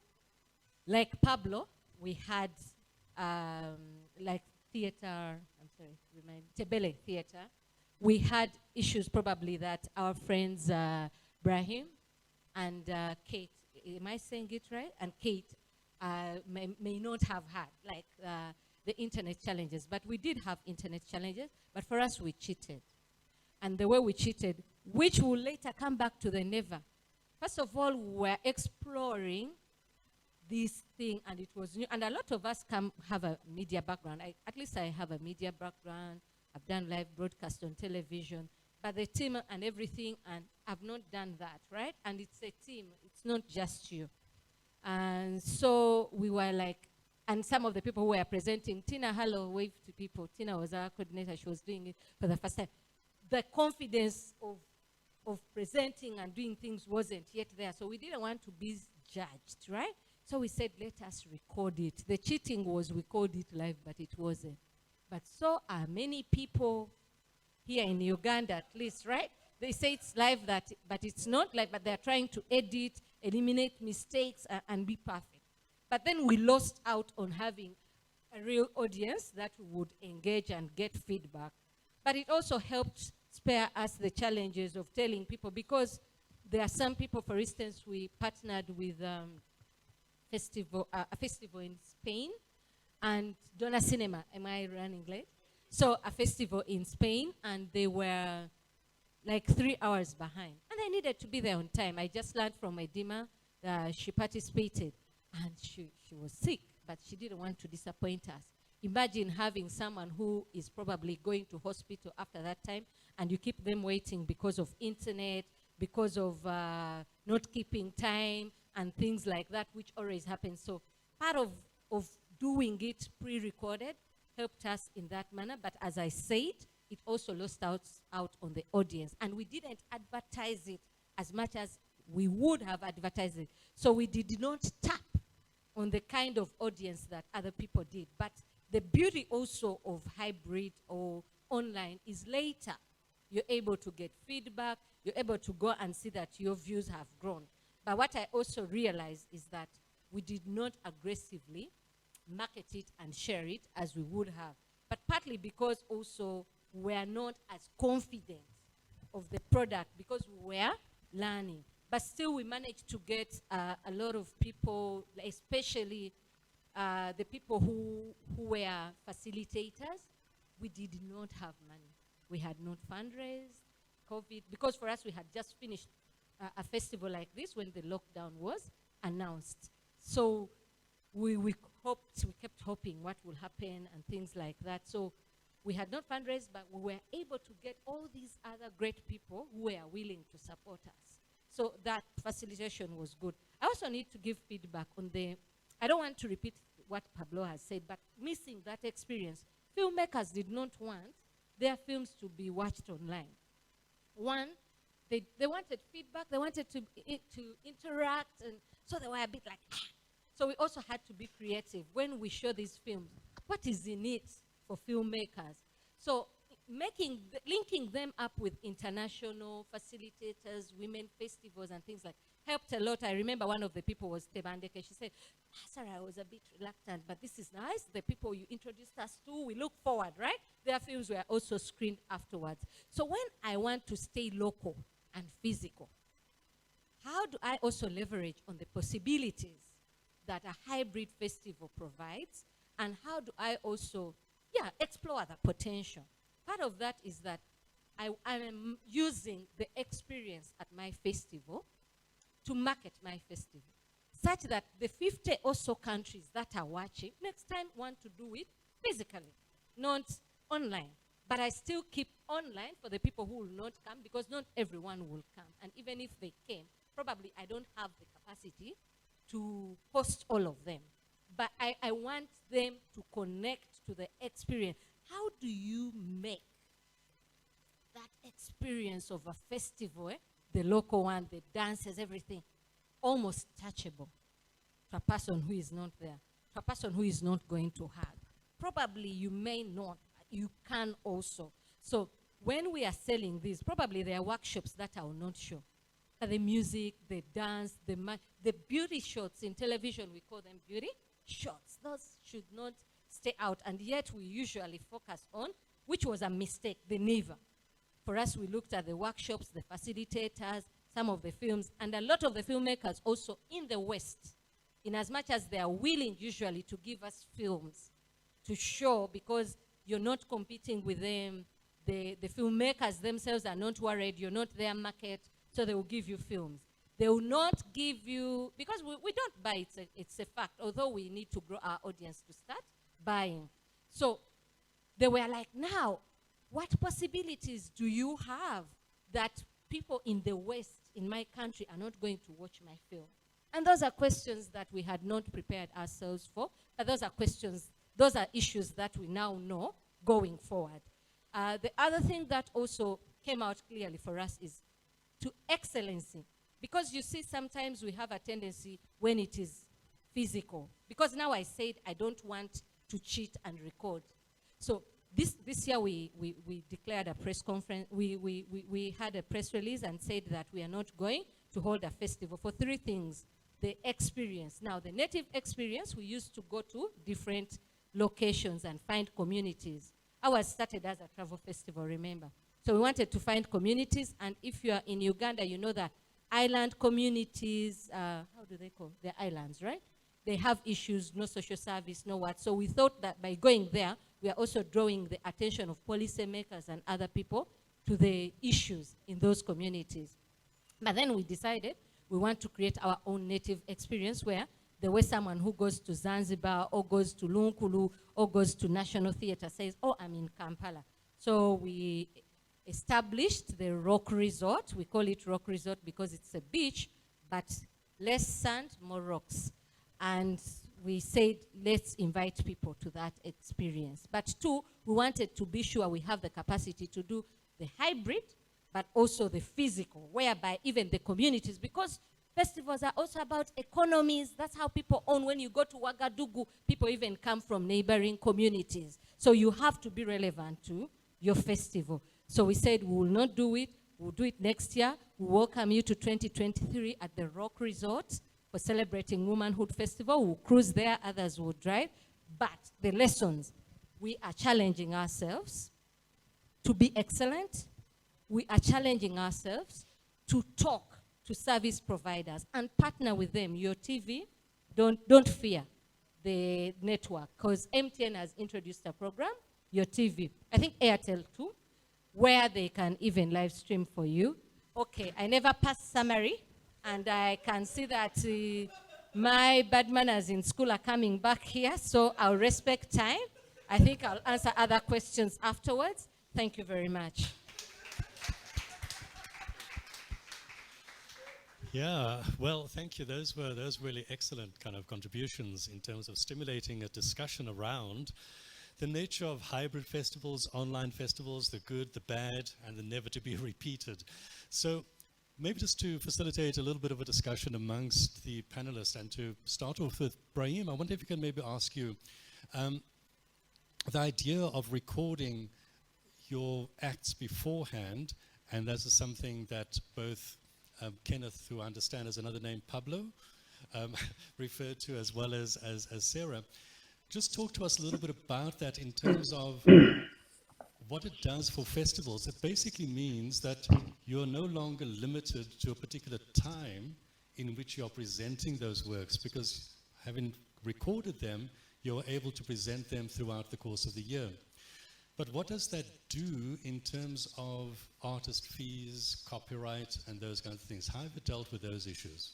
like Pablo, we had like theater, Tebele theater. We had issues probably that our friends Brahim and Kate, am I saying it right? And Kate may not have had, like the internet challenges. But we did have internet challenges, but for us we cheated. And the way we cheated, which will later come back to the never. First of all, we were exploring this thing, and it was new. And a lot of us have a media background. At least I have a media background. I've done live broadcast on television. But the team and everything, and I've not done that, right? And it's a team. It's not just you. And so we were like, and some of the people who were presenting, Tina, hello, wave to people. Tina was our coordinator. She was doing it for the first time. The confidence of presenting and doing things wasn't yet there. So we didn't want to be judged, right? So we said, let us record it. The cheating was we called it live, but it wasn't. But so are many people here in Uganda, at least, right? They say it's live, but it's not live, but they're trying to edit, eliminate mistakes, and be perfect. But then we lost out on having a real audience that would engage and get feedback. But it also helped spare us the challenges of telling people, because there are some people, for instance, we partnered with a festival in Spain, and Donna Cinema, am I running late? So a festival in Spain, and they were like 3 hours behind. And I needed to be there on time. I just learned from Edima that she participated, and she was sick, but she didn't want to disappoint us. Imagine having someone who is probably going to hospital after that time, and you keep them waiting because of internet, because of not keeping time, and things like that, which always happens. So part of doing it pre-recorded helped us in that manner. But as I said, it also lost out on the audience. And we didn't advertise it as much as we would have advertised it. So we did not tap on the kind of audience that other people did. But the beauty also of hybrid or online is later. You're able to get feedback. You're able to go and see that your views have grown. But what I also realized is that we did not aggressively market it and share it as we would have. But partly because also we are not as confident of the product because we were learning. But still we managed to get a lot of people, especially the people who were facilitators. We did not have money. We had not fundraised, COVID, because for us we had just finished a festival like this when the lockdown was announced. So we kept hoping what will happen and things like that. So we had not fundraised, but we were able to get all these other great people who were willing to support us. So that facilitation was good. I also need to give feedback on I don't want to repeat what Pablo has said, but missing that experience, filmmakers did not want their films to be watched online. One, they wanted feedback, they wanted to interact, and so they were a bit like, So we also had to be creative when we show these films. What is in it for filmmakers? So linking them up with international facilitators, women festivals and things like helped a lot. I remember one of the people was Tebandeke. She said, sorry, I was a bit reluctant, but this is nice. The people you introduced us to, we look forward, right? Their films were also screened afterwards. So when I want to stay local and physical, how do I also leverage on the possibilities that a hybrid festival provides? And how do I also yeah, explore the potential. Part of that is that I am using the experience at my festival to market my festival, such that the 50 or so countries that are watching next time want to do it physically, not online. But I still keep online for the people who will not come, because not everyone will come. And even if they came, probably I don't have the capacity to host all of them. But I want them to connect to the experience. How do you make that experience of a festival, the local one, the dances, everything, almost touchable to a person who is not there, to a person who is not going to hug? Probably you may not, you can also. So when we are selling these, probably there are workshops that I will not show. The music, the dance, the beauty shots in television, we call them beauty shots. Those should not stay out. And yet we usually focus on, which was a mistake, the never. For us, we looked at the workshops, the facilitators, some of the films, and a lot of the filmmakers also in the West, in as much as they are willing usually to give us films to show, because you're not competing with them. The filmmakers themselves are not worried, you're not their market, so they will give you films. They will not give you, because we don't buy, it's a fact, although we need to grow our audience to start buying. So they were like, now, what possibilities do you have that people in the West, in my country, are not going to watch my film? And those are questions that we had not prepared ourselves for, but those are issues that we now know going forward. The other thing that also came out clearly for us is to excellency. Because you see, sometimes we have a tendency when it is physical. Because now I said I don't want to cheat and record. So this year we declared a press conference. We had a press release and said that we are not going to hold a festival for three things. The experience. Now, the native experience, we used to go to different locations and find communities. Ours started as a travel festival, remember. So we wanted to find communities, and if you are in Uganda, you know that island communities, how do they call? They're islands, right? They have issues, no social service, no what. So we thought that by going there, we are also drawing the attention of policymakers and other people to the issues in those communities. But then we decided we want to create our own native experience, where there was someone who goes to Zanzibar or goes to Lunkulu or goes to National Theatre says, oh, I'm in Kampala. So we established the Rock Resort. We call it Rock Resort because it's a beach, but less sand, more rocks. And we said, let's invite people to that experience. But two, we wanted to be sure we have the capacity to do the hybrid, but also the physical, whereby even the communities, because festivals are also about economies. That's how people own. When you go to Ouagadougou, people even come from neighboring communities. So you have to be relevant to your festival. So we said we will not do it. We'll do it next year. We welcome you to 2023 at the Rock Resort for celebrating Womanhood Festival. We'll cruise there, others will drive. But the lessons, we are challenging ourselves to be excellent. We are challenging ourselves to talk to service providers and partner with them. Your TV, don't fear the network, because MTN has introduced a program, Your TV, I think Airtel too, where they can even live stream for you. Okay, I never passed summary, and I can see that my bad manners in school are coming back here, so I'll respect time. I think I'll answer other questions afterwards. Thank you very much. Yeah, well, thank you. Those were really excellent kind of contributions in terms of stimulating a discussion around the nature of hybrid festivals, online festivals, the good, the bad, and the never to be repeated. So maybe just to facilitate a little bit of a discussion amongst the panelists, and to start off with Brahim, I wonder if you can maybe ask you, the idea of recording your acts beforehand, and this is something that both Kenneth, who I understand has another name, Pablo, referred to, as well as Sarah. Just talk to us a little bit about that in terms of what it does for festivals. It basically means that you're no longer limited to a particular time in which you're presenting those works, because having recorded them, you're able to present them throughout the course of the year. But what does that do in terms of artist fees, copyright, and those kinds of things? How have you dealt with those issues?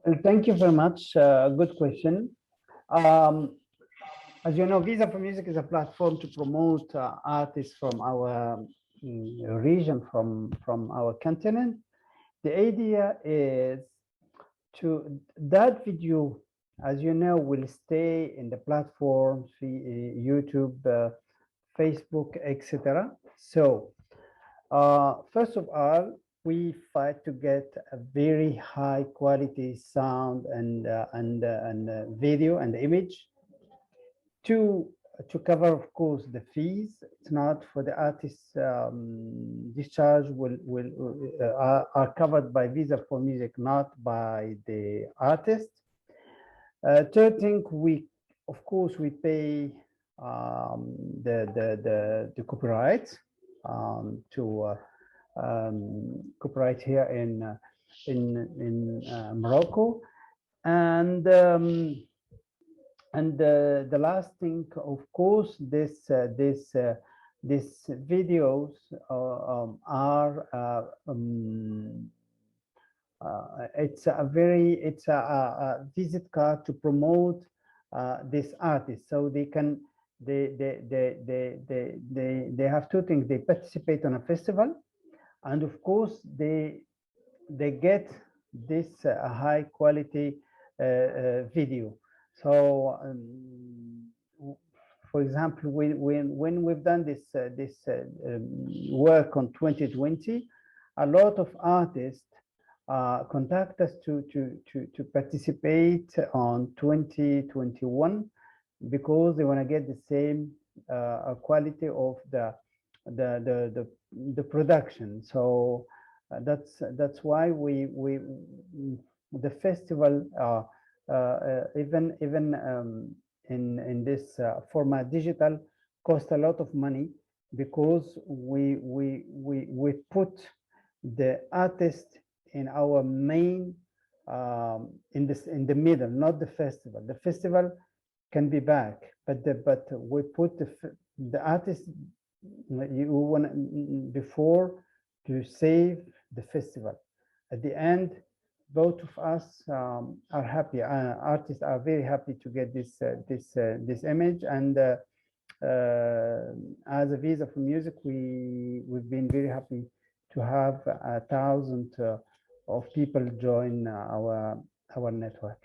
Well, thank you very much. Good question. As you know, Visa for Music is a platform to promote artists from our region, from our continent. The idea is that video, as you know, will stay in the platforms, YouTube, Facebook, etc. So, first of all, we fight to get a very high quality sound and video and image to cover, of course, the fees. It's not for the artists. Discharge are covered by Visa for Music, not by the artist. Third thing, of course we pay the copyright to copyright here in Morocco, and the last thing, of course, this videos are it's a visit card to promote this artist, so they have two things. They participate on a festival, and of course they get this high quality video. So, for example, when we've done this work on 2020, a lot of artists contact us to participate on 2021 because they want to get the same quality of the production. So that's why the festival even in this format digital cost a lot of money, because we put the artist in our main in the middle, not the festival. The festival can be back, but we put the artist you want before to save the festival. At the end, both of us are happy. Artists are very happy to get this image, and as a Visa for Music, we've been very happy to have 1,000 of people join our network.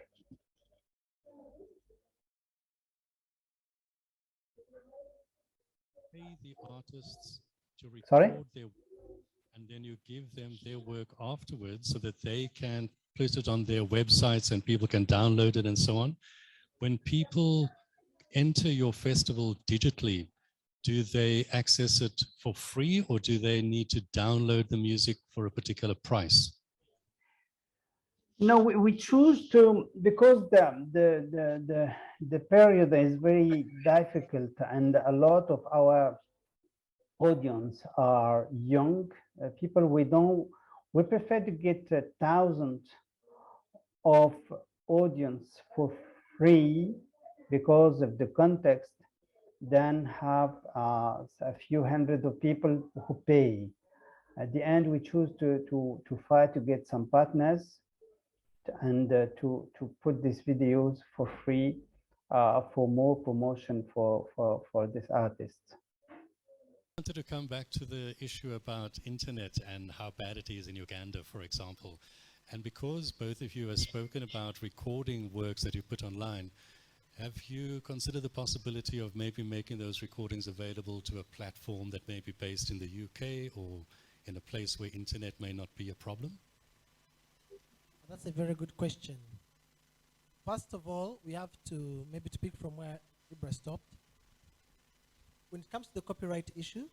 Pay the artists to record Sorry? their, and then you give them their work afterwards so that they can put it on their websites and people can download it and so on. When people enter your festival digitally, do they access it for free, or do they need to download the music for a particular price? No, we choose to, because the period is very difficult, and a lot of our audience are young people. We prefer to get 1,000 of audience for free because of the context, than have a few hundred of people who pay. At the end, we choose to fight to get some partners and to put these videos for free for more promotion for this artist. I wanted to come back to the issue about internet and how bad it is in Uganda, for example. And because both of you have spoken about recording works that you put online, have you considered the possibility of maybe making those recordings available to a platform that may be based in the UK or in a place where internet may not be a problem? That's a very good question. First of all, we have to maybe speak from where Ibra stopped. When it comes to the copyright issue,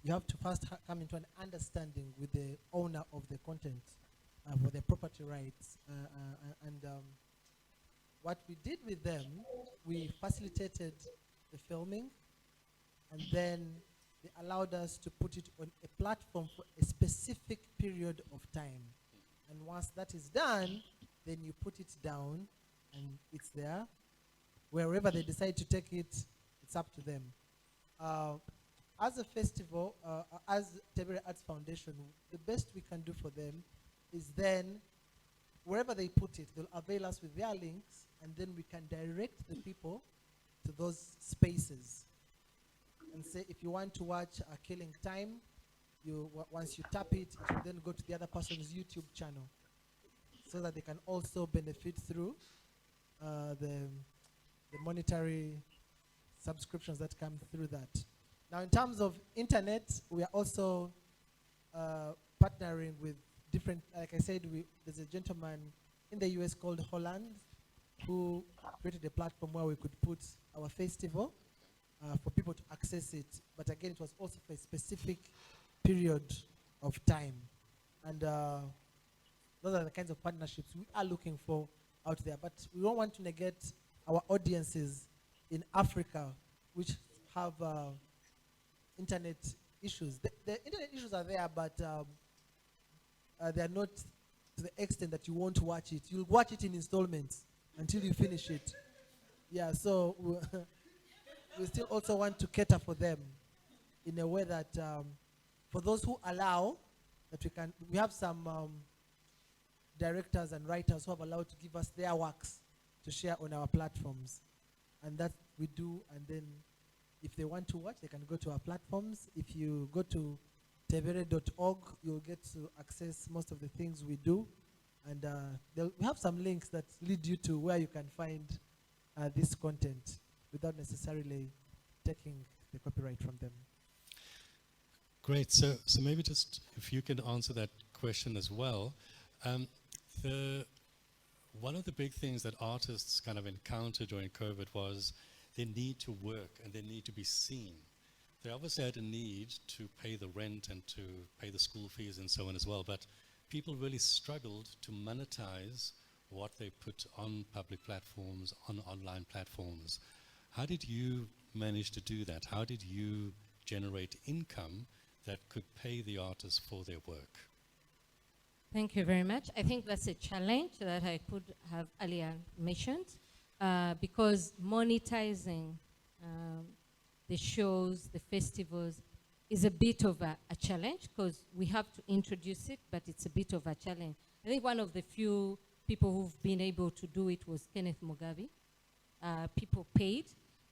you have to first come into an understanding with the owner of the content for the property rights. What we did with them, we facilitated the filming, and then they allowed us to put it on a platform for a specific period of time. And once that is done, then you put it down, and it's there. Wherever they decide to take it, it's up to them. As a festival, as Timitar Arts Foundation, the best we can do for them is then, wherever they put it, they'll avail us with their links, and then we can direct the people to those spaces. And say, if you want to watch a Killing Time, once you tap it, it will then go to the other person's YouTube channel, so that they can also benefit through the monetary subscriptions that come through that. Now, in terms of internet, we are also partnering with different, like I said, there's a gentleman in the US called Holland who created a platform where we could put our festival for people to access it. But again, it was also for a specific period of time. And those are the kinds of partnerships we are looking for out there. But we don't want to negate our audiences in Africa, which have internet issues. The internet issues are there, but they are not to the extent that you won't watch it. You'll watch it in installments until you finish it. Yeah, so we still also want to cater for them in a way that for those who allow, that we have some directors and writers who have allowed to give us their works to share on our platforms. And that we do, and then if they want to watch, they can go to our platforms. If you go to tevere.org, you'll get to access most of the things we do. And we have some links that lead you to where you can find this content without necessarily taking the copyright from them. Great. So maybe just if you can answer that question as well. One of the big things that artists kind of encountered during COVID was they need to work and they need to be seen. They obviously had a need to pay the rent and to pay the school fees and so on as well, but people really struggled to monetize what they put on public platforms, on online platforms. How did you manage to do that? How did you generate income that could pay the artists for their work? Thank you very much. I think that's a challenge that I could have earlier mentioned, because monetizing the shows, the festivals, is a bit of a challenge, because we have to introduce it, but it's a bit of a challenge. I think one of the few people who've been able to do it was Kenneth Kimuli. People paid.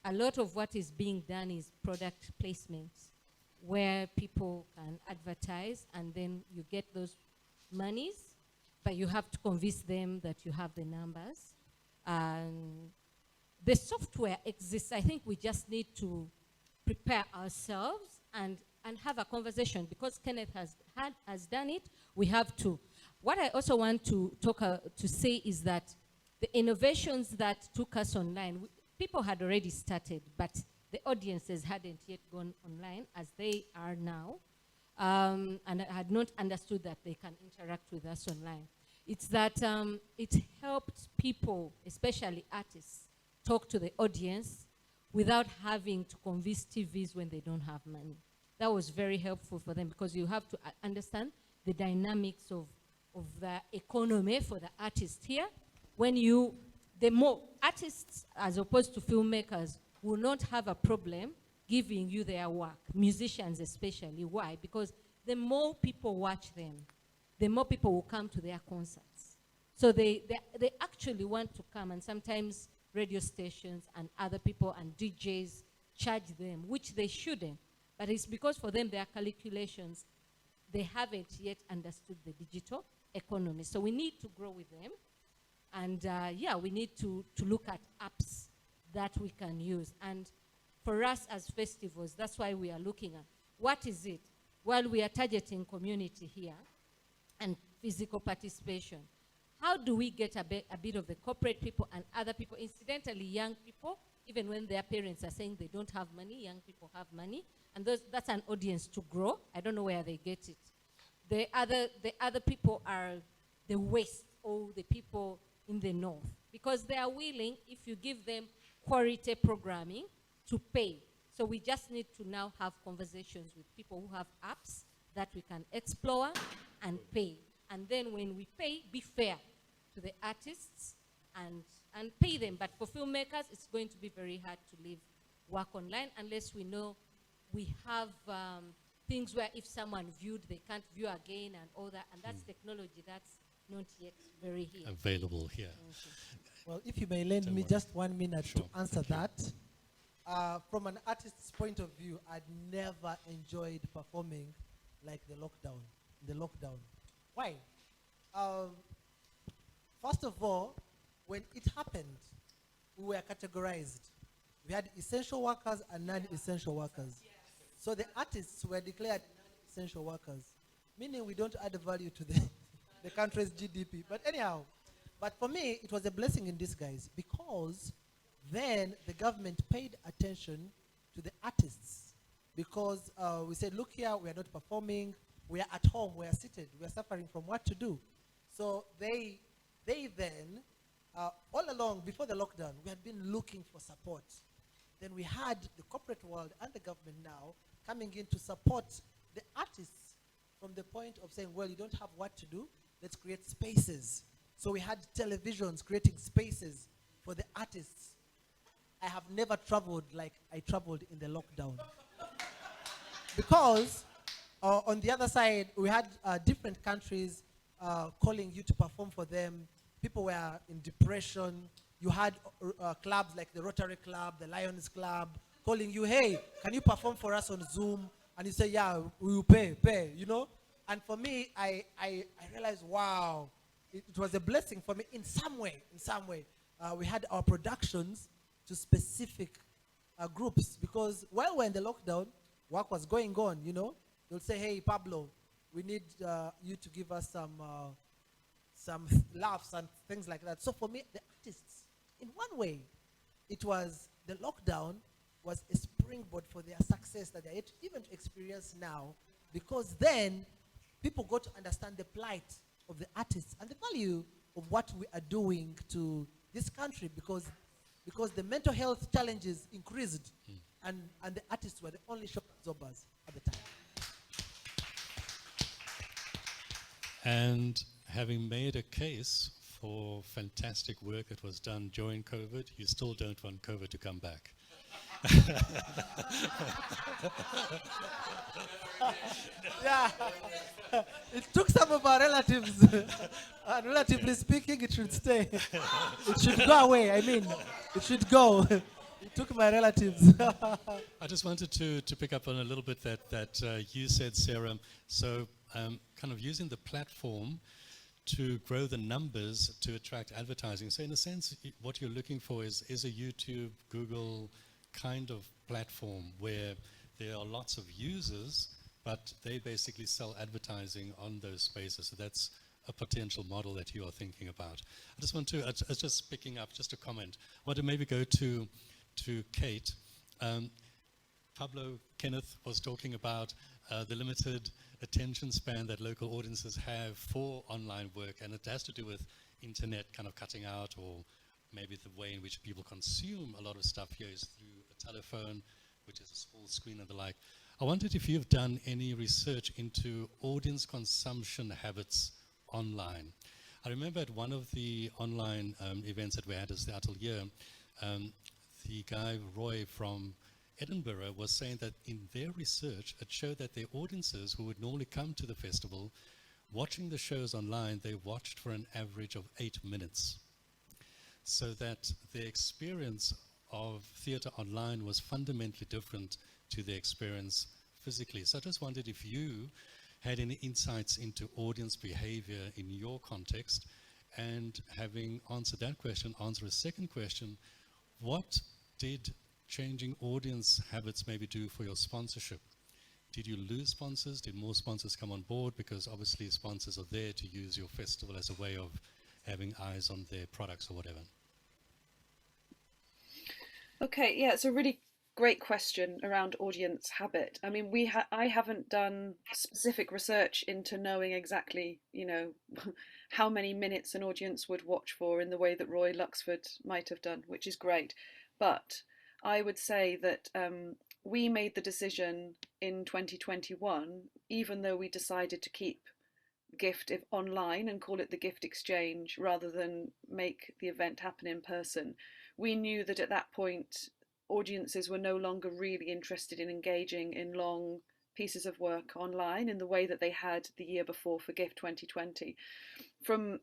A lot of what is being done is product placements, where people can advertise, and then you get those monies, but you have to convince them that you have the numbers. And the software exists. I think we just need to prepare ourselves and have a conversation, because Kenneth has done it. We have to. What I also want to say is that the innovations that took us online, people had already started, but the audiences hadn't yet gone online as they are now. And had not understood that they can interact with us online. It's that it helped people, especially artists, talk to the audience without having to convince TVs when they don't have money. That was very helpful for them, because you have to understand the dynamics of the economy for the artist here. The more artists, as opposed to filmmakers, will not have a problem giving you their work, musicians especially. Why? Because the more people watch them, the more people will come to their concerts. So they actually want to come, and sometimes radio stations and other people and DJs charge them, which they shouldn't. But it's because for them, their calculations, they haven't yet understood the digital economy. So we need to grow with them. And we need to look at apps that we can use. And for us as festivals, that's why we are looking at what is it? Well, we are targeting community here and physical participation. How do we get a bit of the corporate people and other people, incidentally young people, even when their parents are saying they don't have money, young people have money, and that's an audience to grow. I don't know where they get it. The other people are the West, or the people in the North, because they are willing, if you give them quality programming, to pay. So we just need to now have conversations with people who have apps that we can explore and pay. And then when we pay, be fair to the artists and pay them. But for filmmakers, it's going to be very hard to leave work online unless we know we have things where if someone viewed, they can't view again and all that. And that's technology that's not yet very here. Available here. Well, if you may lend me just 1 minute to answer that. From an artist's point of view, I'd never enjoyed performing like the lockdown. Why? First of all, when it happened, we were categorized. We had essential workers and non-essential workers. So the artists were declared non-essential workers, meaning we don't add value to the country's GDP. But anyhow, but for me, it was a blessing in disguise because then the government paid attention to the artists because we said, look here, we are not performing, we are at home, we are seated, we are suffering from what to do. So they then, all along before the lockdown, we had been looking for support. Then we had the corporate world and the government now coming in to support the artists from the point of saying, well, you don't have what to do, let's create spaces. So we had televisions creating spaces for the artists. I have never traveled like I traveled in the lockdown. Because on the other side, we had different countries calling you to perform for them. People were in depression. You had clubs like the Rotary Club, the Lions Club, calling you, hey, can you perform for us on Zoom? And you say, yeah, we will pay, you know? And for me, I realized, wow, it was a blessing for me in some way. We had our productions to specific groups because while we're in the lockdown, work was going on, you know? They'll say, hey, Pablo, we need you to give us some laughs and things like that. So for me, the artists, in one way, it was the lockdown was a springboard for their success that they're even to experience now, because then people got to understand the plight of the artists and the value of what we are doing to this country, because the mental health challenges increased, and the artists were the only shock absorbers at the time. And having made a case for fantastic work that was done during COVID, you still don't want COVID to come back. Yeah, it took some of our relatives, and relatively speaking, it should stay. It should go away. I mean, it should go. It took my relatives. I just wanted to pick up on a little bit that you said, Sarah. So kind of using the platform to grow the numbers to attract advertising. So in a sense, what you're looking for is a YouTube, Google kind of platform where there are lots of users, but they basically sell advertising on those spaces. So that's a potential model that you are thinking about. I just want to, I was just picking up just a comment. I want to maybe go to Kate. Pablo, Kenneth was talking about the limited attention span that local audiences have for online work, and it has to do with internet kind of cutting out, or maybe the way in which people consume a lot of stuff here is through a telephone, which is a small screen and the like. I wondered if you've done any research into audience consumption habits online. I remember at one of the online events that we had as the Atelier, the guy Roy from Edinburgh was saying that in their research, it showed that their audiences who would normally come to the festival, watching the shows online, they watched for an average of 8 minutes. So that their experience of theatre online was fundamentally different to their experience physically. So I just wondered if you had any insights into audience behavior in your context, and having answered that question, answer a second question: what did changing audience habits maybe do for your sponsorship? Did you lose sponsors? Did more sponsors come on board? Because obviously sponsors are there to use your festival as a way of having eyes on their products or whatever. Okay, yeah, it's a really great question around audience habit. I mean, I haven't done specific research into knowing exactly, you know, how many minutes an audience would watch for in the way that Roy Luxford might have done, which is great. But I would say that we made the decision in 2021, even though we decided to keep gift if online and call it the gift exchange rather than make the event happen in person. We knew that at that point audiences were no longer really interested in engaging in long pieces of work online in the way that they had the year before for GIFT 2020. From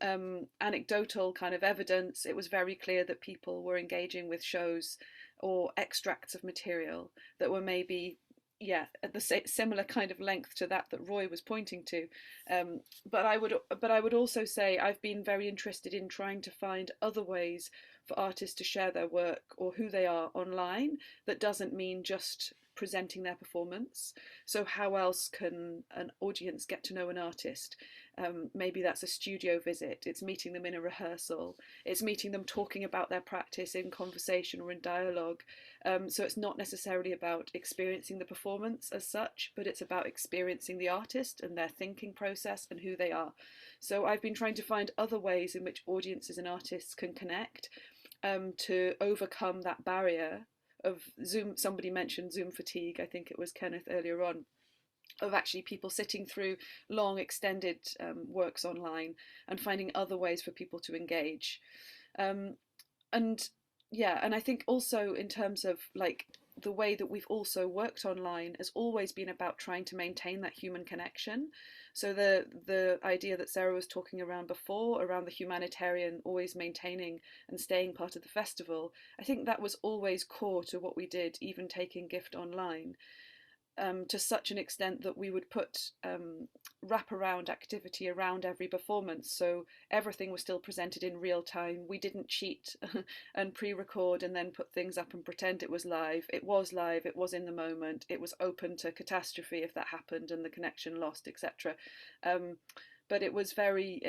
anecdotal kind of evidence, it was very clear that people were engaging with shows or extracts of material that were maybe at the similar kind of length to that Roy was pointing to, but I would also say I've been very interested in trying to find other ways for artists to share their work or who they are online that doesn't mean just presenting their performance. So how else can an audience get to know an artist? Maybe that's a studio visit, it's meeting them in a rehearsal, it's meeting them talking about their practice in conversation or in dialogue. So it's not necessarily about experiencing the performance as such, but it's about experiencing the artist and their thinking process and who they are. So I've been trying to find other ways in which audiences and artists can connect to overcome that barrier of Zoom. Somebody mentioned Zoom fatigue, I think it was Kenneth earlier on, of actually people sitting through long extended works online and finding other ways for people to engage. And I think also in terms of like the way that we've also worked online has always been about trying to maintain that human connection. So the idea that Sarah was talking around before, around the humanitarian always maintaining and staying part of the festival, I think that was always core to what we did, even taking GIFT online. To such an extent that we would put wraparound activity around every performance, so everything was still presented in real time. We didn't cheat and pre-record and then put things up and pretend it was live. It was live, it was in the moment, it was open to catastrophe if that happened and the connection lost, etc. But it was very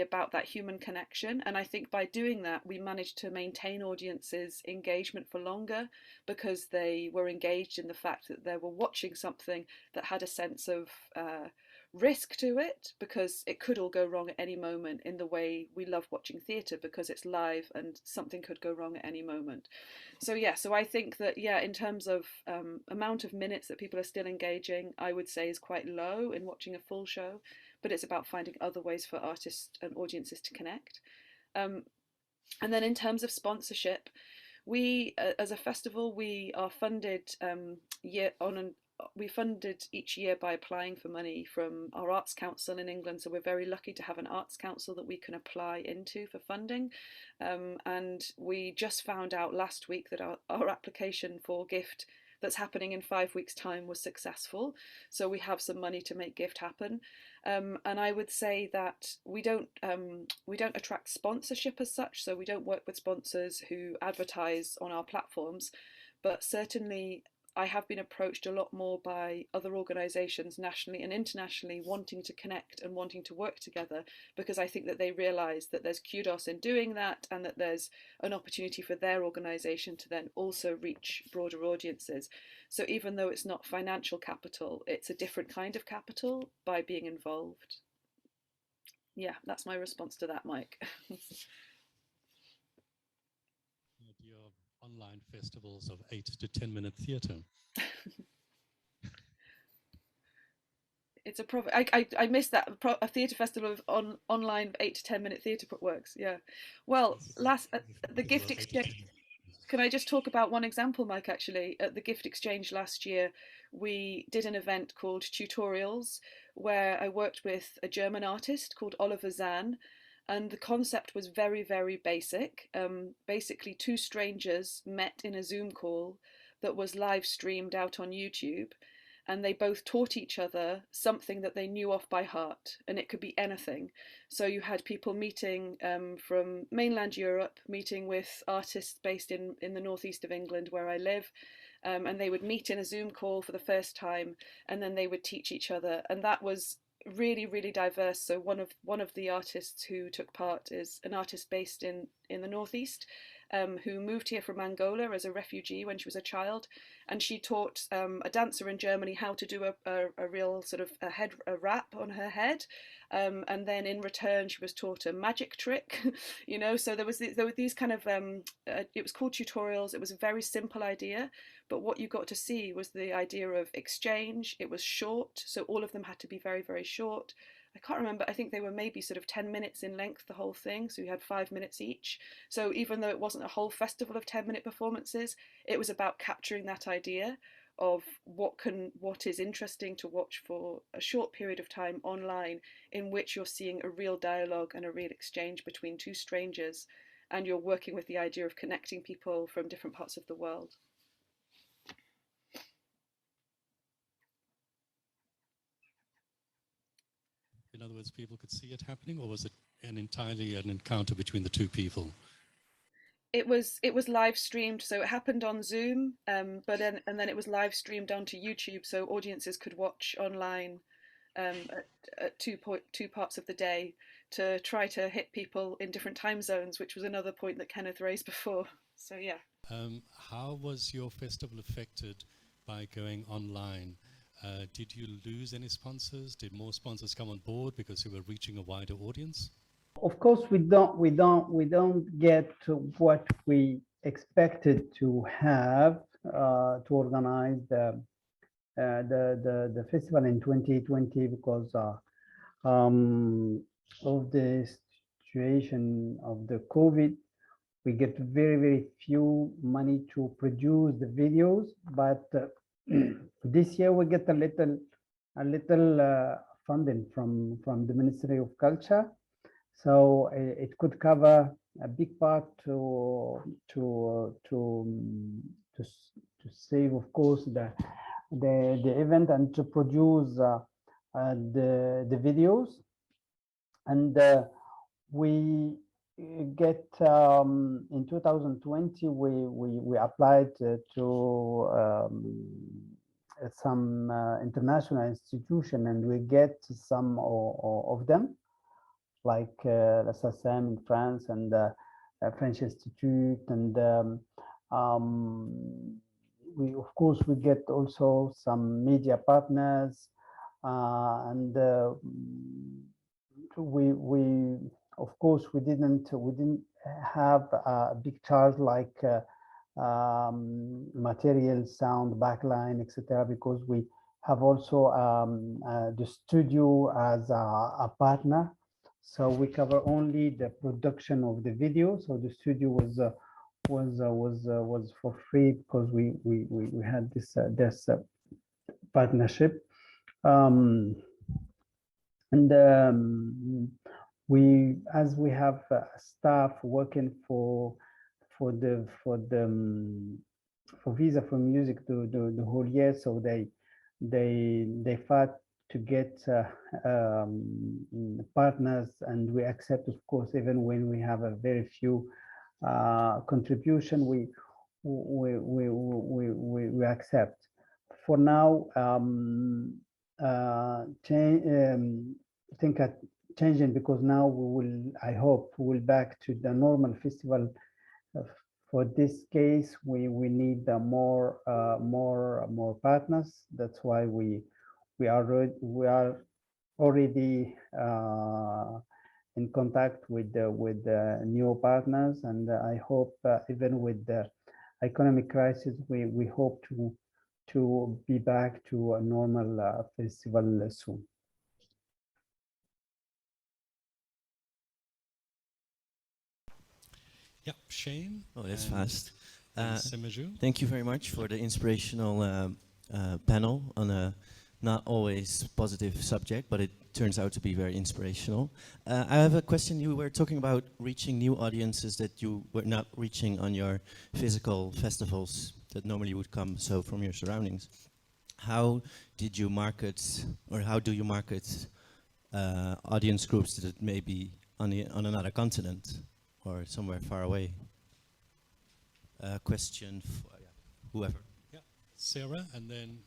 about that human connection, and I think by doing that we managed to maintain audiences' engagement for longer because they were engaged in the fact that they were watching something that had a sense of risk to it, because it could all go wrong at any moment in the way we love watching theatre because it's live and something could go wrong at any moment. So I think that in terms of amount of minutes that people are still engaging, I would say is quite low in watching a full show, but it's about finding other ways for artists and audiences to connect. And then in terms of sponsorship, we as a festival, we are funded we funded each year by applying for money from our Arts Council in England. So we're very lucky to have an Arts Council that we can apply into for funding. And we just found out last week that our application for GIFT that's happening in 5 weeks' time was successful. So we have some money to make GIFT happen. And I would say that we don't attract sponsorship as such. So we don't work with sponsors who advertise on our platforms, but certainly I have been approached a lot more by other organisations nationally and internationally wanting to connect and wanting to work together, because I think that they realise that there's kudos in doing that and that there's an opportunity for their organisation to then also reach broader audiences. So even though it's not financial capital, it's a different kind of capital by being involved. Yeah, that's my response to that, Mike. Online festivals of 8 to 10 minute theatre. It's a I missed that, a theatre festival of online 8 to 10 minute theatre works. Yeah, well, the gift exchange. Can I just talk about one example, Mike? Actually, at the gift exchange last year, we did an event called Tutorials, where I worked with a German artist called Oliver Zahn. And the concept was very, very basic. Basically, two strangers met in a Zoom call that was live streamed out on YouTube, and they both taught each other something that they knew off by heart, and it could be anything. So you had people meeting from mainland Europe, meeting with artists based in the northeast of England, where I live, and they would meet in a Zoom call for the first time, and then they would teach each other, and that was really, really diverse. So one of the artists who took part is an artist based in the northeast, who moved here from Angola as a refugee when she was a child, and she taught a dancer in Germany how to do a real sort of a wrap on her head, and then in return she was taught a magic trick, you know. So there were these kind of it was called Tutorials. It was a very simple idea, but what you got to see was the idea of exchange. It was short, so all of them had to be very, very short. I can't remember, I think they were maybe sort of 10 minutes in length, the whole thing. So we had 5 minutes each. So even though it wasn't a whole festival of 10-minute performances, it was about capturing that idea of what is interesting to watch for a short period of time online, in which you're seeing a real dialogue and a real exchange between two strangers, and you're working with the idea of connecting people from different parts of the world. In other words, people could see it happening, or was it entirely an encounter between the two people? It was live streamed, so it happened on Zoom, and then it was live streamed onto YouTube, so audiences could watch online at two parts of the day, to try to hit people in different time zones, which was another point that Kenneth raised before. So yeah. How was your festival affected by going online? Did you lose any sponsors? Did more sponsors come on board because you were reaching a wider audience? Of course, we don't get to what we expected to have to organize the festival in 2020 because of the situation of the COVID. We get very few money to produce the videos, but this year we get a little funding from the Ministry of Culture, so it could cover a big part to save, of course, the event and to produce the videos. And we get in 2020 we applied to some international institution, and we get some of them, like the SACEM in France and French Institute, and we of course we get also some media partners, and we of course we didn't have a big charge like material, sound, backline, etc., because we have also the studio as a partner, so we cover only the production of the video. So the studio was for free because we had this partnership, and as we have staff working for Visa for Music the whole year, so they fought to get partners, and we accept, of course, even when we have a very few contribution, we accept. For now, think at changing, because now I hope we will back to the normal festival. For this case, we need more partners. That's why we are already in contact with the new partners, and I hope even with the economic crisis, we hope to be back to a normal festival soon. Yep, Shane. Oh, that's fast. Semaju. Thank you very much for the inspirational panel on a not always positive subject, but it turns out to be very inspirational. I have a question. You were talking about reaching new audiences that you were not reaching on your physical festivals that normally would come so from your surroundings. How did you market, or how do you market audience groups that may be on another continent or somewhere far away? Question for whoever. Yeah, Sarah, and then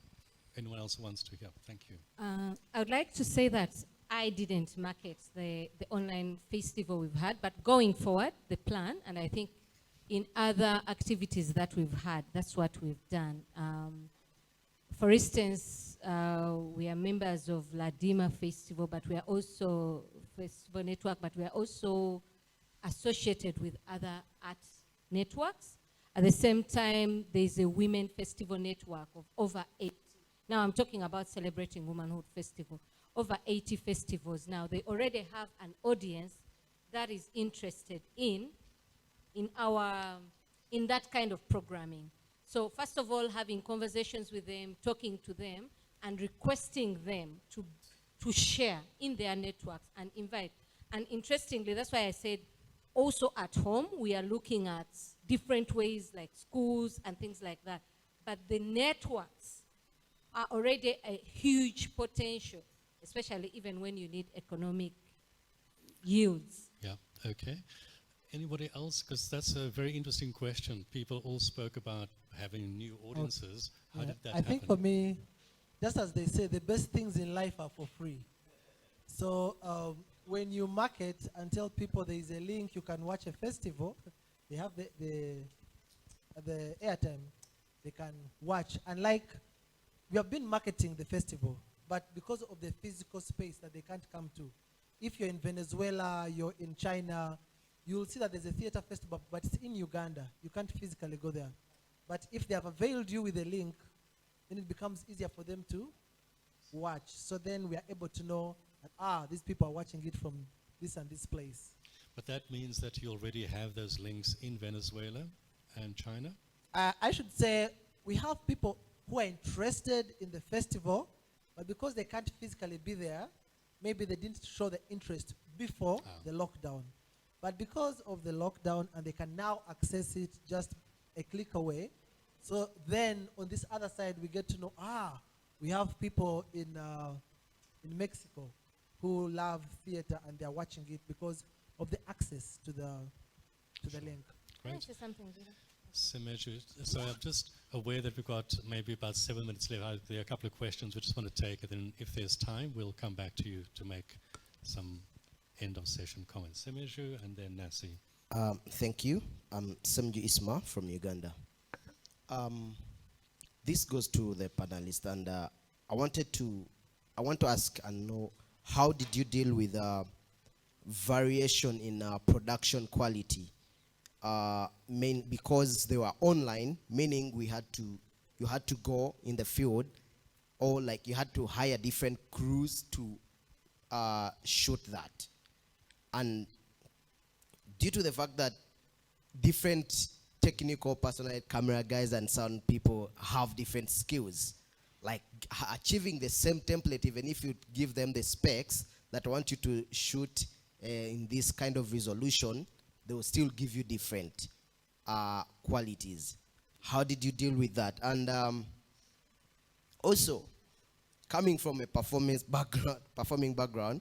anyone else who wants to hear. Thank you. I would like to say that I didn't market the online festival we've had, but going forward, the plan, and I think in other activities that we've had, that's what we've done. For instance, we are members of Ladima Festival, but we are also Festival Network, but we are also associated with other art networks. At the same time, there's a Women Festival Network of over 80. Now I'm talking about Celebrating Womanhood Festival. over 80 festivals now. They already have an audience that is interested in that kind of programming. So first of all, having conversations with them, talking to them, and requesting them to share in their networks and invite. And interestingly, that's why I said also at home, we are looking at different ways like schools and things like that. But the networks are already a huge potential, especially even when you need economic yields. Yeah, okay. Anybody else? Because that's a very interesting question. People all spoke about having new audiences. How did that happen? I think for me, just as they say, the best things in life are for free. So when you market and tell people there is a link, you can watch a festival, they have the airtime, they can watch. And like, we have been marketing the festival, but because of the physical space that they can't come to, if you're in Venezuela, you're in China, you'll see that there's a theater festival, but it's in Uganda. You can't physically go there. But if they have availed you with a link, then it becomes easier for them to watch. So then we are able to know that, these people are watching it from this and this place. But that means that you already have those links in Venezuela and China? I should say we have people who are interested in the festival, but because they can't physically be there, maybe they didn't show the interest before the lockdown. But because of the lockdown, and they can now access it just a click away, so then on this other side, we get to know, we have people in Mexico who love theater and they're watching it because of the access to the link. Great. Can I say something, Zira? Semeju, so I'm just aware that we've got maybe about 7 minutes left. There are a couple of questions we just want to take, and then if there's time, we'll come back to you to make some end of session comments. Semeju and then Nasi. Thank you. I'm Semeju Isma from Uganda. This goes to the panelists, and I want to ask and know, how did you deal with variation in production quality? Because they were online, meaning you had to go in the field, or like you had to hire different crews to shoot that. And due to the fact that different technical personnel, camera guys and sound people have different skills, like achieving the same template, even if you give them the specs that want you to shoot in this kind of resolution, they will still give you different qualities. How did you deal with that? And also, coming from a performing background,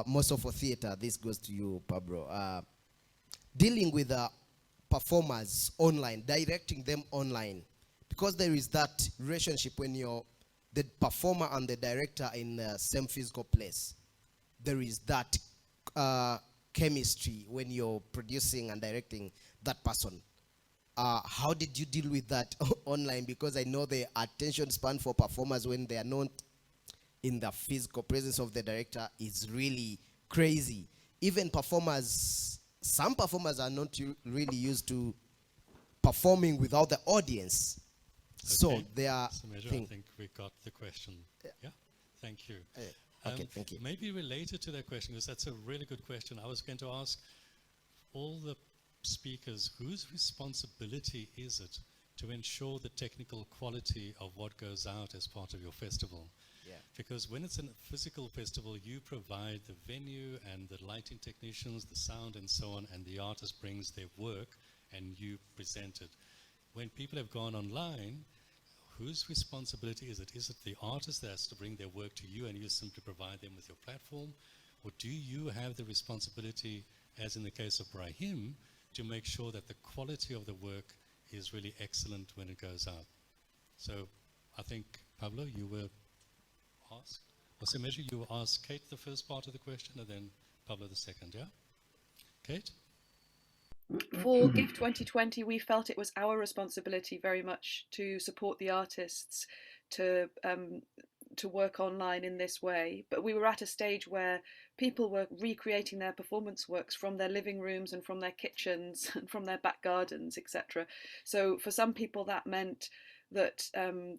most of our theater, this goes to you, Pablo, dealing with performers online, directing them online, because there is that relationship when you're the performer and the director in the same physical place. There is that chemistry when you're producing and directing that person. How did you deal with that online? Because I know the attention span for performers when they are not in the physical presence of the director is really crazy. Even performers, some performers are not really used to performing without the audience. Okay. So they are. I think we got the question. Yeah, thank you. Okay, thank you. Maybe related to that question, because that's a really good question. I was going to ask all the speakers, whose responsibility is it to ensure the technical quality of what goes out as part of your festival? Yeah. Because when it's a physical festival, you provide the venue and the lighting technicians, the sound and so on, and the artist brings their work and you present it. When people have gone online, whose responsibility is it? Is it the artist that has to bring their work to you and you simply provide them with your platform? Or do you have the responsibility, as in the case of Brahim, to make sure that the quality of the work is really excellent when it goes out? So I think, Pablo, you were asked, or Semeju, you asked Kate the first part of the question and then Pablo the second, yeah? Kate? For GIFT 2020, we felt it was our responsibility very much to support the artists to work online in this way. But we were at a stage where people were recreating their performance works from their living rooms and from their kitchens and from their back gardens, etc. So for some people that meant that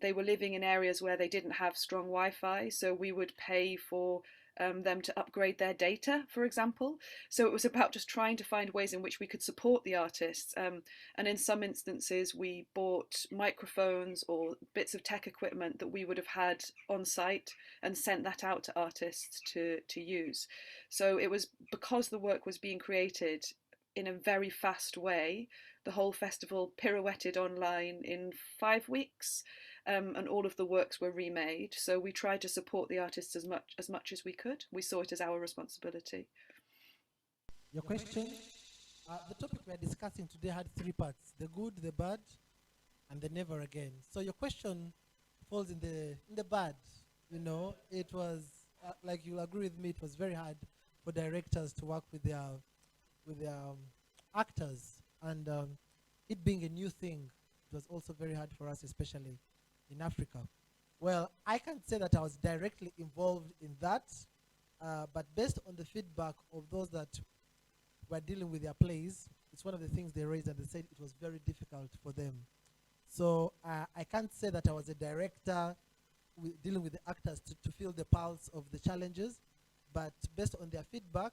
they were living in areas where they didn't have strong Wi-Fi, so we would pay for them to upgrade their data, for example. So it was about just trying to find ways in which we could support the artists. And in some instances, we bought microphones or bits of tech equipment that we would have had on site and sent that out to artists to use. So it was because the work was being created in a very fast way. The whole festival pirouetted online in 5 weeks. And all of the works were remade. So we tried to support the artists as much as we could. We saw it as our responsibility. Your question? The topic we are discussing today had 3 parts: the good, the bad, and the never again. So your question falls in the bad. You know, it was like you'll agree with me. It was very hard for directors to work with their actors, and it being a new thing, it was also very hard for us, especially in Africa. Well, I can't say that I was directly involved in that, but based on the feedback of those that were dealing with their plays, it's one of the things they raised, and they said it was very difficult for them. So I can't say that I was a director dealing with the actors to feel the pulse of the challenges, but based on their feedback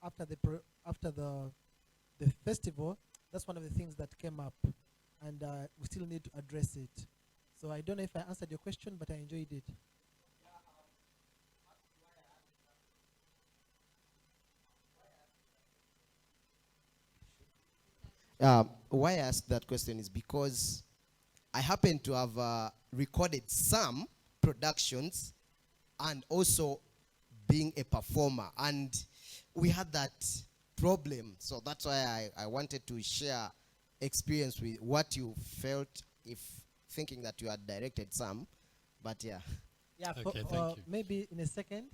after the festival, that's one of the things that came up, and we still need to address it. So I don't know if I answered your question, but I enjoyed it. Why I asked that question is because I happen to have recorded some productions and also being a performer, and we had that problem. So that's why I wanted to share experience with what you felt if thinking that you had directed some, but yeah. Yeah, okay, thank you. Maybe in a second.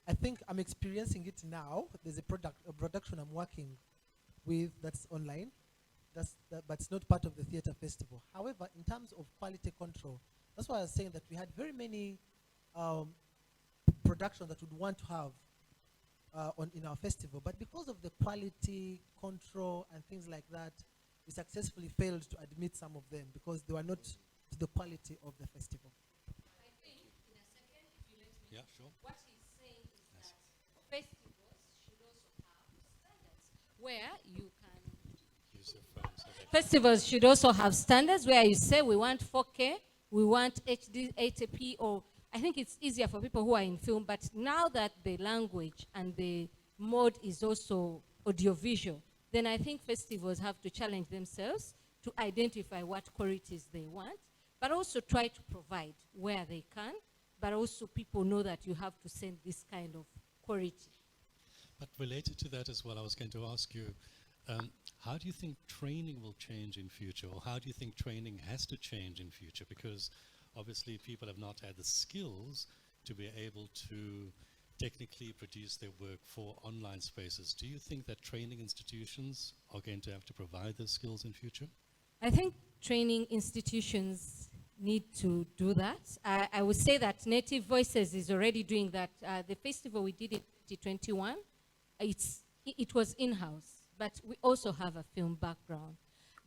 I think I'm experiencing it now. There's a production I'm working with that's online, but it's not part of the theatre festival. However, in terms of quality control, that's why I was saying that we had very many productions that we'd want to have in our festival, but because of the quality control and things like that, we successfully failed to admit some of them because they were not to the quality of the festival. I think in a second, if you let me, yeah, sure. What he's saying is that festivals should also have standards where you can use your phone. So festivals should also have standards where you say we want 4K, we want HD, 80p, or I think it's easier for people who are in film, but now that the language and the mode is also audiovisual, then I think festivals have to challenge themselves to identify what qualities they want, but also try to provide where they can, but also people know that you have to send this kind of quality. But related to that as well, I was going to ask you, how do you think training will change in future, or how do you think training has to change in future? Because obviously people have not had the skills to be able to technically produce their work for online spaces. Do you think that training institutions are going to have to provide those skills in future? I think training institutions need to do that. I would say that Native Voices is already doing that. The festival we did in 2021, it was in-house, but we also have a film background.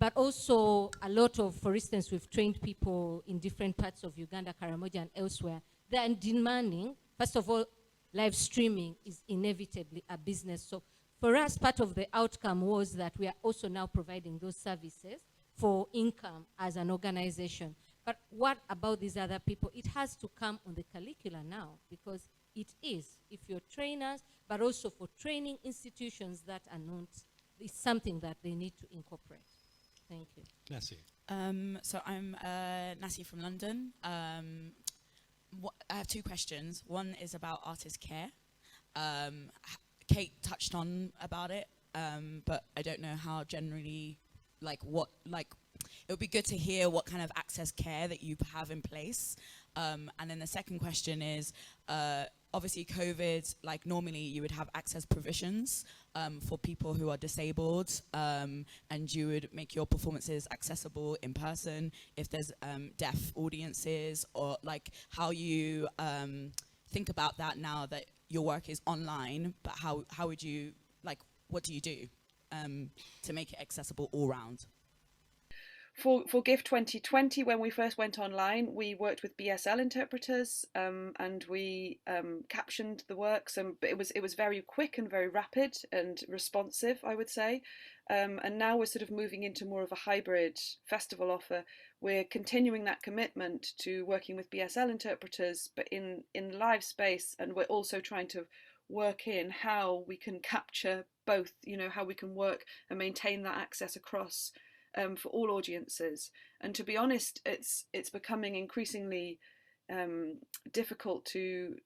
But also a lot of, for instance, we've trained people in different parts of Uganda, Karamoja, and elsewhere. They're demanding, first of all, live streaming is inevitably a business. So for us, part of the outcome was that we are also now providing those services for income as an organization. But what about these other people? It has to come on the curricula now, because it is, if you're trainers, but also for training institutions that are not, it's something that they need to incorporate. Thank you. Nassi. So I'm Nassi from London. I have 2 questions. One is about artist care. Kate touched on about it, but I don't know how generally, it would be good to hear what kind of access care that you have in place. And then the second question is, obviously COVID, like normally you would have access provisions for people who are disabled, and you would make your performances accessible in person if there's deaf audiences, or like how you think about that now that your work is online, but how would you, like, what do you do to make it accessible all round? For GIFT 2020, when we first went online, we worked with BSL interpreters, and we captioned the works, but it was very quick and very rapid and responsive, I would say. And now we're sort of moving into more of a hybrid festival offer. We're continuing that commitment to working with BSL interpreters, but in live space, and we're also trying to work in how we can capture both, how we can work and maintain that access across for all audiences. And to be honest, it's becoming increasingly difficult to.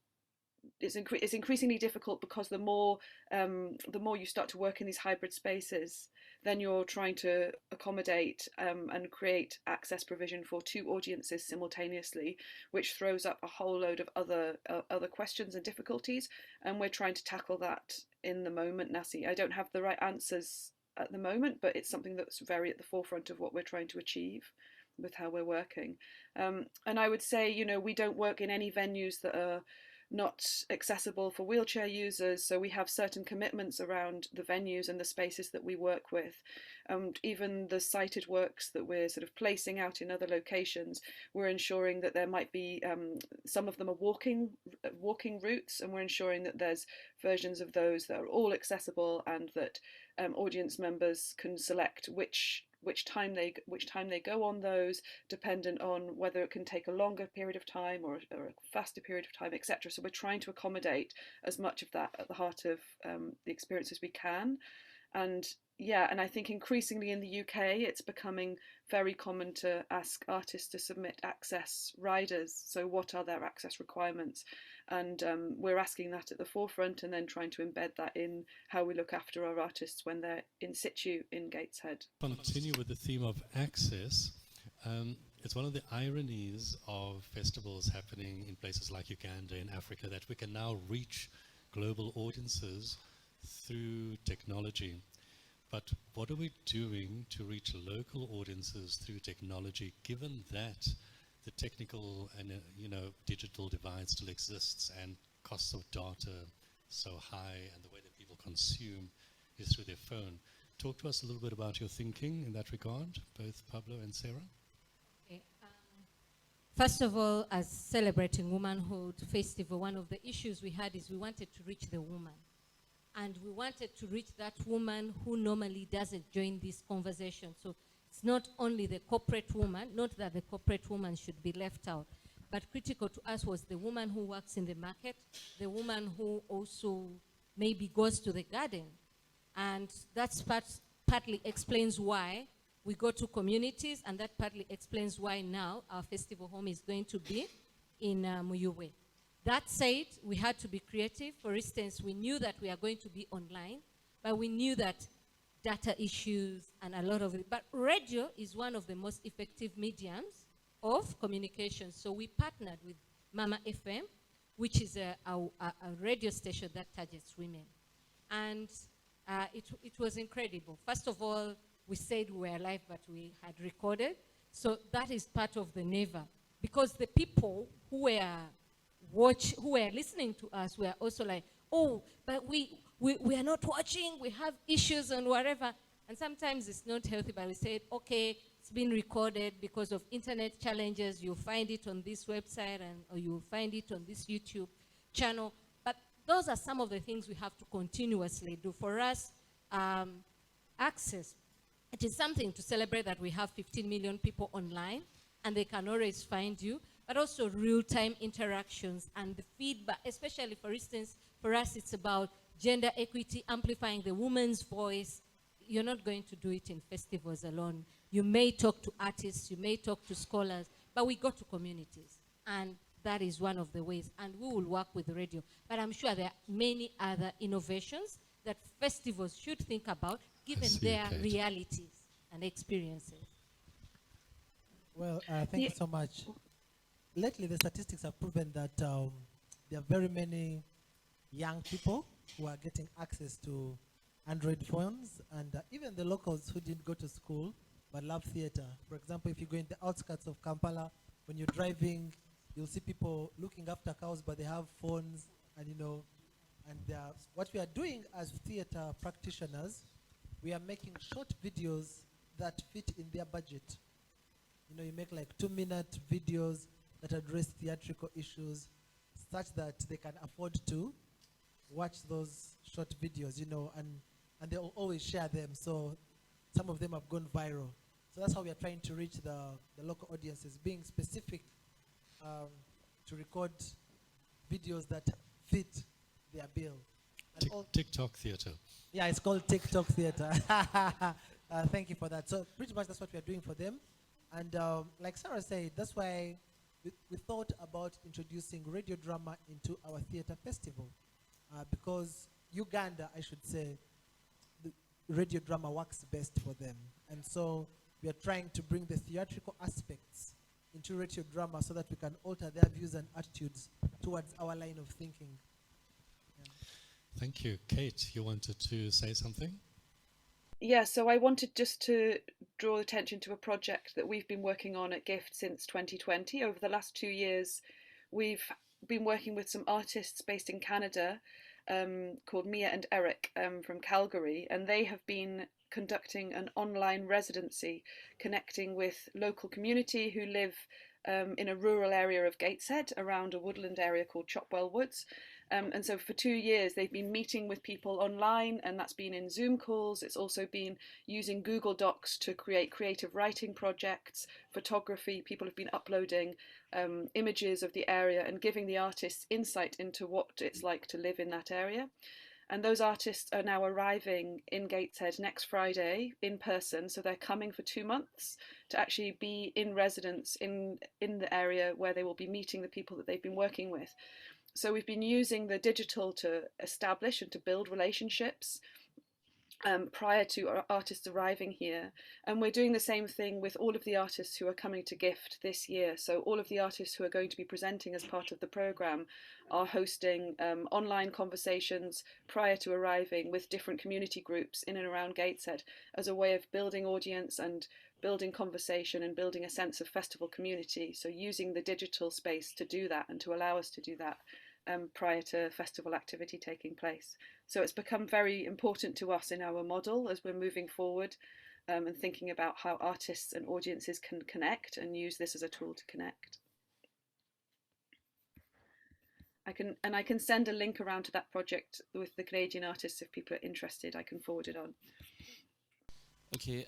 It's increasingly difficult because the more you start to work in these hybrid spaces, then you're trying to accommodate and create access provision for two audiences simultaneously, which throws up a whole load of other questions and difficulties. And we're trying to tackle that in the moment, Nasi. I don't have the right answers at the moment, but it's something that's very at the forefront of what we're trying to achieve with how we're working. And I would say, we don't work in any venues that are not accessible for wheelchair users, so we have certain commitments around the venues and the spaces that we work with. Even the sighted works that we're sort of placing out in other locations, we're ensuring that there might be some of them are walking routes, and we're ensuring that there's versions of those that are all accessible, and that audience members can select which time they go on those, dependent on whether it can take a longer period of time or a faster period of time, etc. So we're trying to accommodate as much of that at the heart of the experience as we can. And I think increasingly in the UK, it's becoming very common to ask artists to submit access riders. So what are their access requirements? And we're asking that at the forefront, and then trying to embed that in how we look after our artists when they're in situ in Gateshead. Continue with the theme of access. It's one of the ironies of festivals happening in places like Uganda in Africa, that we can now reach global audiences through technology. But what are we doing to reach local audiences through technology, given that the technical and digital divide still exists, and costs of data so high, and the way that people consume is through their phone? Talk to us a little bit about your thinking in that regard, both Pablo and Sarah. Okay. First of all, as celebrating Womanhood Festival, one of the issues we had is we wanted to reach the woman. And we wanted to reach that woman who normally doesn't join this conversation. So it's not only the corporate woman, not that the corporate woman should be left out, but critical to us was the woman who works in the market, the woman who also maybe goes to the garden. And that's partly explains why we go to communities, and that partly explains why now our festival home is going to be in Muyuwe. That said, we had to be creative. For instance, we knew that we are going to be online, but we knew that data issues and a lot of it. But radio is one of the most effective mediums of communication. So we partnered with Mama FM, which is a radio station that targets women. And it was incredible. First of all, we said we were live, but we had recorded. So that is part of the never. Because the people who were listening to us were also like, oh, but we are not watching, we have issues and whatever. And sometimes it's not healthy, but we said, okay, it's been recorded because of internet challenges. You'll find it on this website, or you'll find it on this YouTube channel. But those are some of the things we have to continuously do. For us, access, it is something to celebrate that we have 15 million people online, and they can always find you, but also real-time interactions and the feedback, especially, for instance, for us, it's about gender equity, amplifying the woman's voice. You're not going to do it in festivals alone. You may talk to artists, you may talk to scholars, but we go to communities, and that is one of the ways, and we will work with radio. But I'm sure there are many other innovations that festivals should think about, given their realities and experiences. Well, thank you so much. Lately, the statistics have proven that there are very many young people who are getting access to Android phones, and even the locals who didn't go to school but love theater. For example, if you go in the outskirts of Kampala, when you're driving, you'll see people looking after cows, but they have phones, and what we are doing as theater practitioners, we are making short videos that fit in their budget. You know, you make like 2-minute videos that address theatrical issues such that they can afford to watch those short videos, you know, and they'll always share them. So some of them have gone viral. So that's how we are trying to reach the local audiences, being specific to record videos that fit their bill. TikTok theater. Yeah, it's called TikTok theater. Thank you for that. So pretty much that's what we are doing for them. And like Sarah said, that's why we thought about introducing radio drama into our theater festival. Because Uganda, I should say, the radio drama works best for them. And so we are trying to bring the theatrical aspects into radio drama so that we can alter their views and attitudes towards our line of thinking. Thank you. Kate, you wanted to say something? Yeah, so I wanted just to draw attention to a project that we've been working on at GIFT since 2020. Over the last 2 years, we've been working with some artists based in Canada called Mia and Eric from Calgary, and they have been conducting an online residency connecting with local community who live in a rural area of Gateshead around a woodland area called Chopwell Woods. And so for 2 years they've been meeting with people online, and that's been in Zoom calls. It's also been using Google Docs to create creative writing projects, photography. People have been uploading images of the area and giving the artists insight into what it's like to live in that area. And those artists are now arriving in Gateshead next Friday in person. So they're coming for 2 months to actually be in residence in the area where they will be meeting the people that they've been working with. So we've been using the digital to establish and to build relationships prior to our artists arriving here. And we're doing the same thing with all of the artists who are coming to GIFT this year. So all of the artists who are going to be presenting as part of the programme are hosting online conversations prior to arriving with different community groups in and around Gateshead as a way of building audience and building conversation and building a sense of festival community. So using the digital space to do that and to allow us to do that prior to festival activity taking place. So it's become very important to us in our model as we're moving forward and thinking about how artists and audiences can connect and use this as a tool to connect. I can send a link around to that project with the Canadian artists if people are interested. I can forward it on. Okay,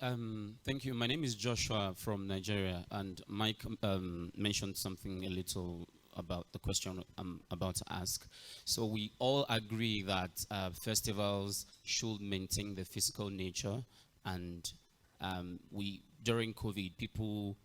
thank you. My name is Joshua from Nigeria, and Mike mentioned something a little about the question I'm about to ask. So we all agree that festivals should maintain the physical nature, and during COVID, people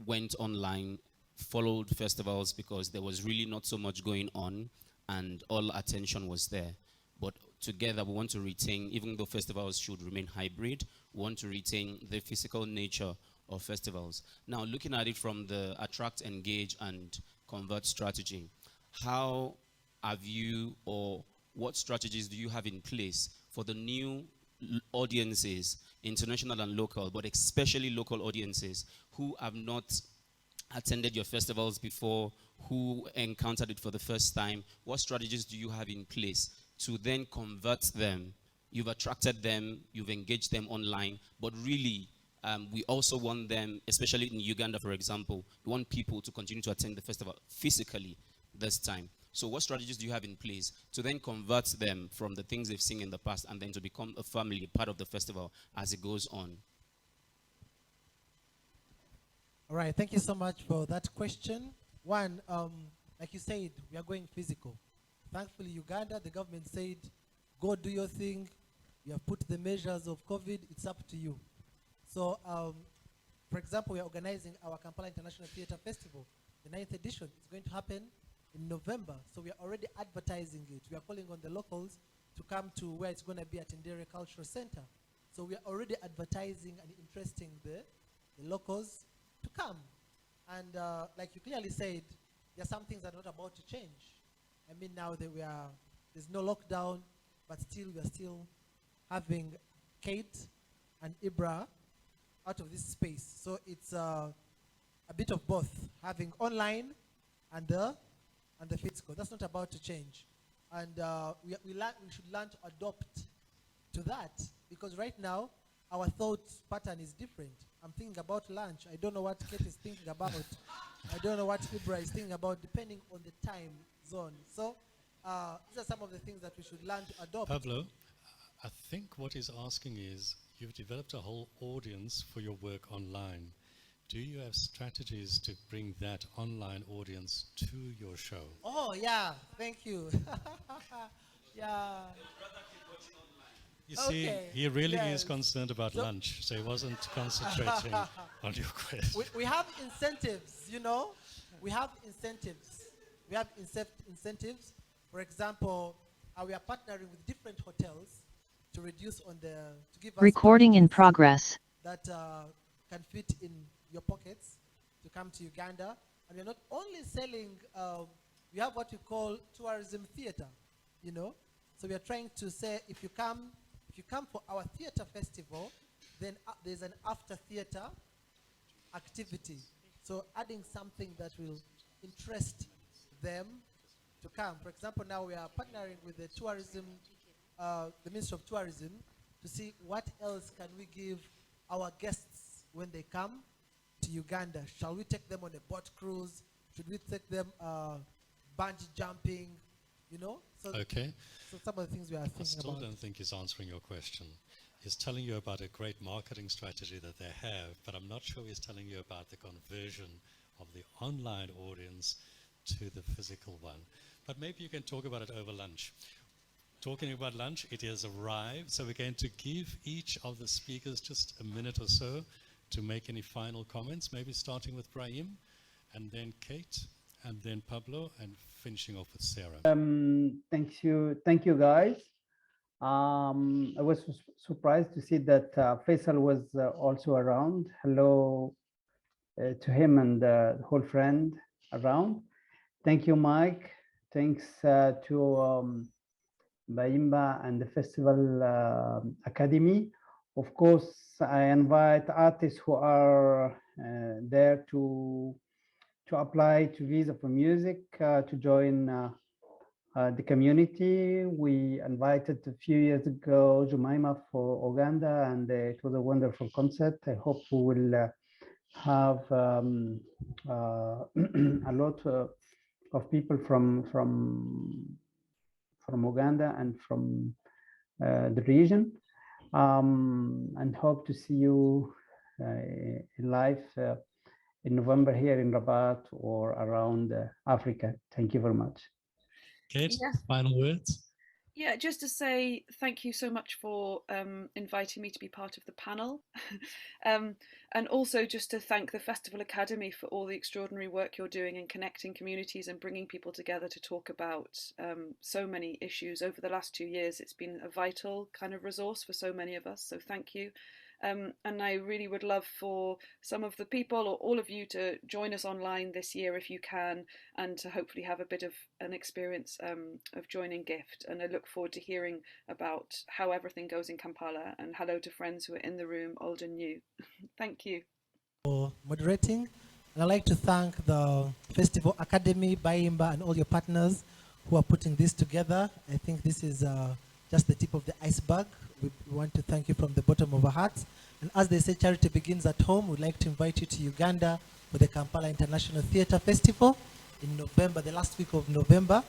went online, followed festivals because there was really not so much going on and all attention was there. But together we want to retain, even though festivals should remain hybrid, we want to retain the physical nature of festivals. Now, looking at it from the attract, engage, and convert strategy, how have you, or what strategies do you have in place for the new audiences, international and local, but especially local audiences who have not attended your festivals before, who encountered it for the first time? What strategies do you have in place to then convert them? You've attracted them, you've engaged them online, but really, we also want them, especially in Uganda, for example, we want people to continue to attend the festival physically this time. So what strategies do you have in place to then convert them from the things they've seen in the past and then to become a family, part of the festival as it goes on? All right, thank you so much for that question. One, like you said, we are going physical. Thankfully, Uganda, the government said, go do your thing. You have put the measures of COVID, it's up to you. So, for example, we are organizing our Kampala International Theatre Festival. The 9th edition is going to happen in November. So we are already advertising it. We are calling on the locals to come to where it's going to be at Atelier Cultural Center. So we are already advertising and interesting the locals to come. And like you clearly said, there are some things that are not about to change. I mean, now that there's no lockdown, but still we are still having Kate and Ibra out of this space. So it's a bit of both, having online and the physical. That's not about to change. And we should learn to adopt to that, because right now our thought pattern is different. I'm thinking about lunch. I don't know what Kate is thinking about. I don't know what Ibra is thinking about, depending on the time zone. So these are some of the things that we should learn to adopt. Pablo, I think what he's asking is, you've developed a whole audience for your work online. Do you have strategies to bring that online audience to your show? Oh, yeah. Thank you. Yeah. You see, he really is concerned about lunch, so he wasn't concentrating on your question. We have incentives, you know. We have incentives. We have incentives. For example, we are partnering with different hotels to reduce on the, to give us recording in progress that can fit in your pockets to come to Uganda. And we're not only selling, we have what we call tourism theater, you know. So we are trying to say, if you come for our theater festival, then there's an after theater activity. So adding something that will interest them to come. For example, now we are partnering with the tourism, the Ministry of Tourism, to see what else can we give our guests when they come to Uganda. Shall we take them on a boat cruise? Should we take them bungee jumping? You know? So okay. So some of the things we are thinking about. I still don't think he's answering your question. He's telling you about a great marketing strategy that they have, but I'm not sure he's telling you about the conversion of the online audience to the physical one. But maybe you can talk about it over lunch. Talking about lunch, it has arrived, so we're going to give each of the speakers just a minute or so to make any final comments, maybe starting with Brahim, and then Kate, and then Pablo, and finishing off with Sarah. Thank you guys. I was surprised to see that Faisal was also around. Hello to him and the whole friend around. Thank you, Mike. Thanks to Baimba and the Festival Academy. Of course, I invite artists who are there to apply to visa for music to join the community. We invited a few years ago Jumaima for Uganda, and it was a wonderful concert. I hope we will have a lot of people from Uganda and from the region, and hope to see you live in November here in Rabat or around Africa. Thank you very much. Kate, final words? Yeah, just to say thank you so much for inviting me to be part of the panel. And also just to thank the Festival Academy for all the extraordinary work you're doing in connecting communities and bringing people together to talk about so many issues. Over the last 2 years, it's been a vital kind of resource for so many of us, so thank you. And I really would love for some of the people or all of you to join us online this year if you can, and to hopefully have a bit of an experience of joining GIFT. And I look forward to hearing about how everything goes in Kampala, and hello to friends who are in the room, old and new. Thank you. For moderating. And I'd like to thank the Festival Academy, Baimba, and all your partners who are putting this together. I think this is just the tip of the iceberg. We want to thank you from the bottom of our hearts. And as they say, charity begins at home. We'd like to invite you to Uganda for the Kampala International Theatre Festival in November, the last week of November.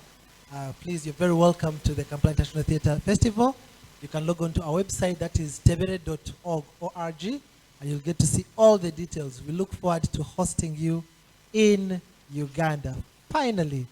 Please, you're very welcome to the Kampala International Theatre Festival. You can log on to our website, that is tebere.org, and you'll get to see all the details. We look forward to hosting you in Uganda. Finally,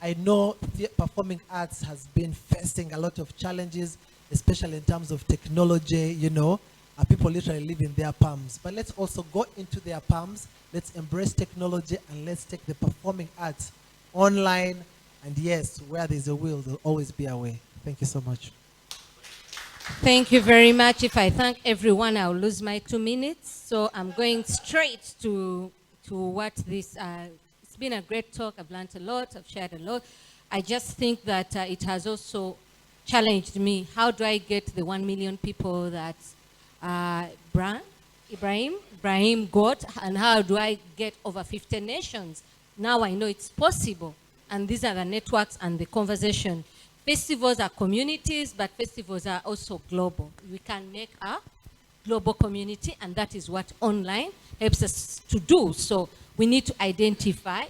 I know performing arts has been facing a lot of challenges, especially in terms of technology. You know, people literally live in their palms. But let's also go into their palms. Let's embrace technology, and let's take the performing arts online. And yes, where there's a will, there'll always be a way. Thank you so much. Thank you very much. If I thank everyone, I'll lose my 2 minutes. So I'm going straight to what this, it's been a great talk. I've learned a lot. I've shared a lot. I just think that it has also challenged me. How do I get the 1 million people that Brahim got, and how do I get over 50 nations? Now I know it's possible. And these are the networks and the conversation. Festivals are communities, but festivals are also global. We can make a global community, and that is what online helps us to do. So we need to identify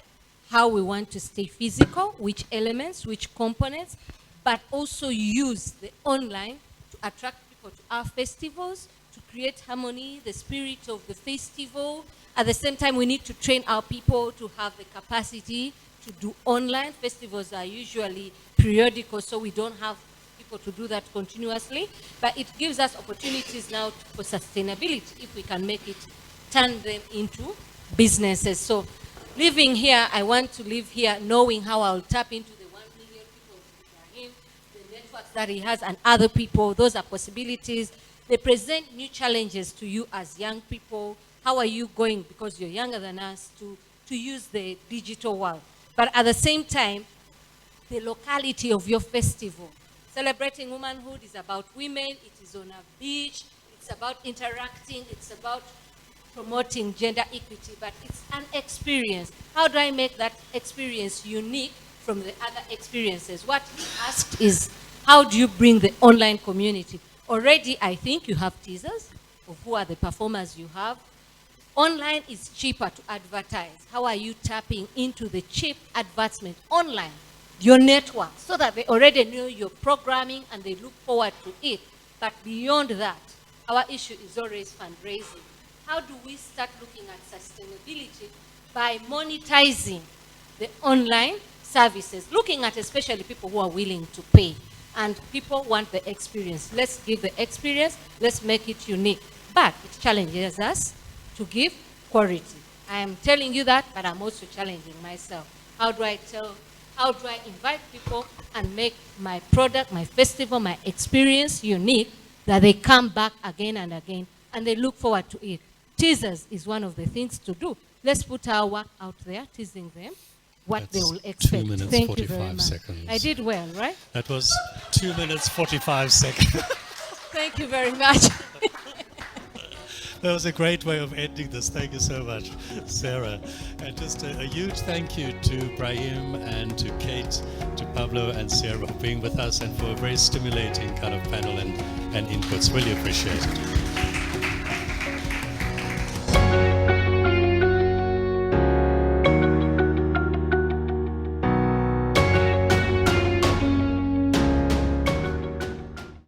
how we want to stay physical, which elements, which components, but also use the online to attract people to our festivals, to create harmony, the spirit of the festival. At the same time, we need to train our people to have the capacity to do online. Festivals are usually periodical, so we don't have people to do that continuously, but it gives us opportunities now for sustainability if we can make it, turn them into businesses. So living here, I want to live here knowing how I'll tap into the 1 million people of Brahim, the networks that he has, and other people. Those are possibilities. They present new challenges to you as young people. How are you going, because you're younger than us, to use the digital world? But at the same time, the locality of your festival. Celebrating womanhood is about women, it is on a beach, it's about interacting, it's about promoting gender equity, but it's an experience. How do I make that experience unique from the other experiences? What he asked is, how do you bring the online community? Already, I think you have teasers of who are the performers you have. Online is cheaper to advertise. How are you tapping into the cheap advertisement online? Your network, so that they already know your programming and they look forward to it. But beyond that, our issue is always fundraising. How do we start looking at sustainability by monetizing the online services, looking at especially people who are willing to pay, and people want the experience. Let's give the experience, let's make it unique. But it challenges us to give quality. I am telling you that, but I'm also challenging myself. How do I invite people and make my product, my festival, my experience unique, that they come back again and again and they look forward to it? Teasers is one of the things to do. Let's put our work out there, teasing them what they will expect. 2 minutes, Thank 45 you very much. seconds. I did well, right? That was 2 minutes, 45 seconds. Thank you very much. That was a great way of ending this. Thank you so much, Sarah. And just a huge thank you to Brahim and to Kate, to Pablo and Sarah for being with us and for a very stimulating kind of panel and inputs. Really appreciate it.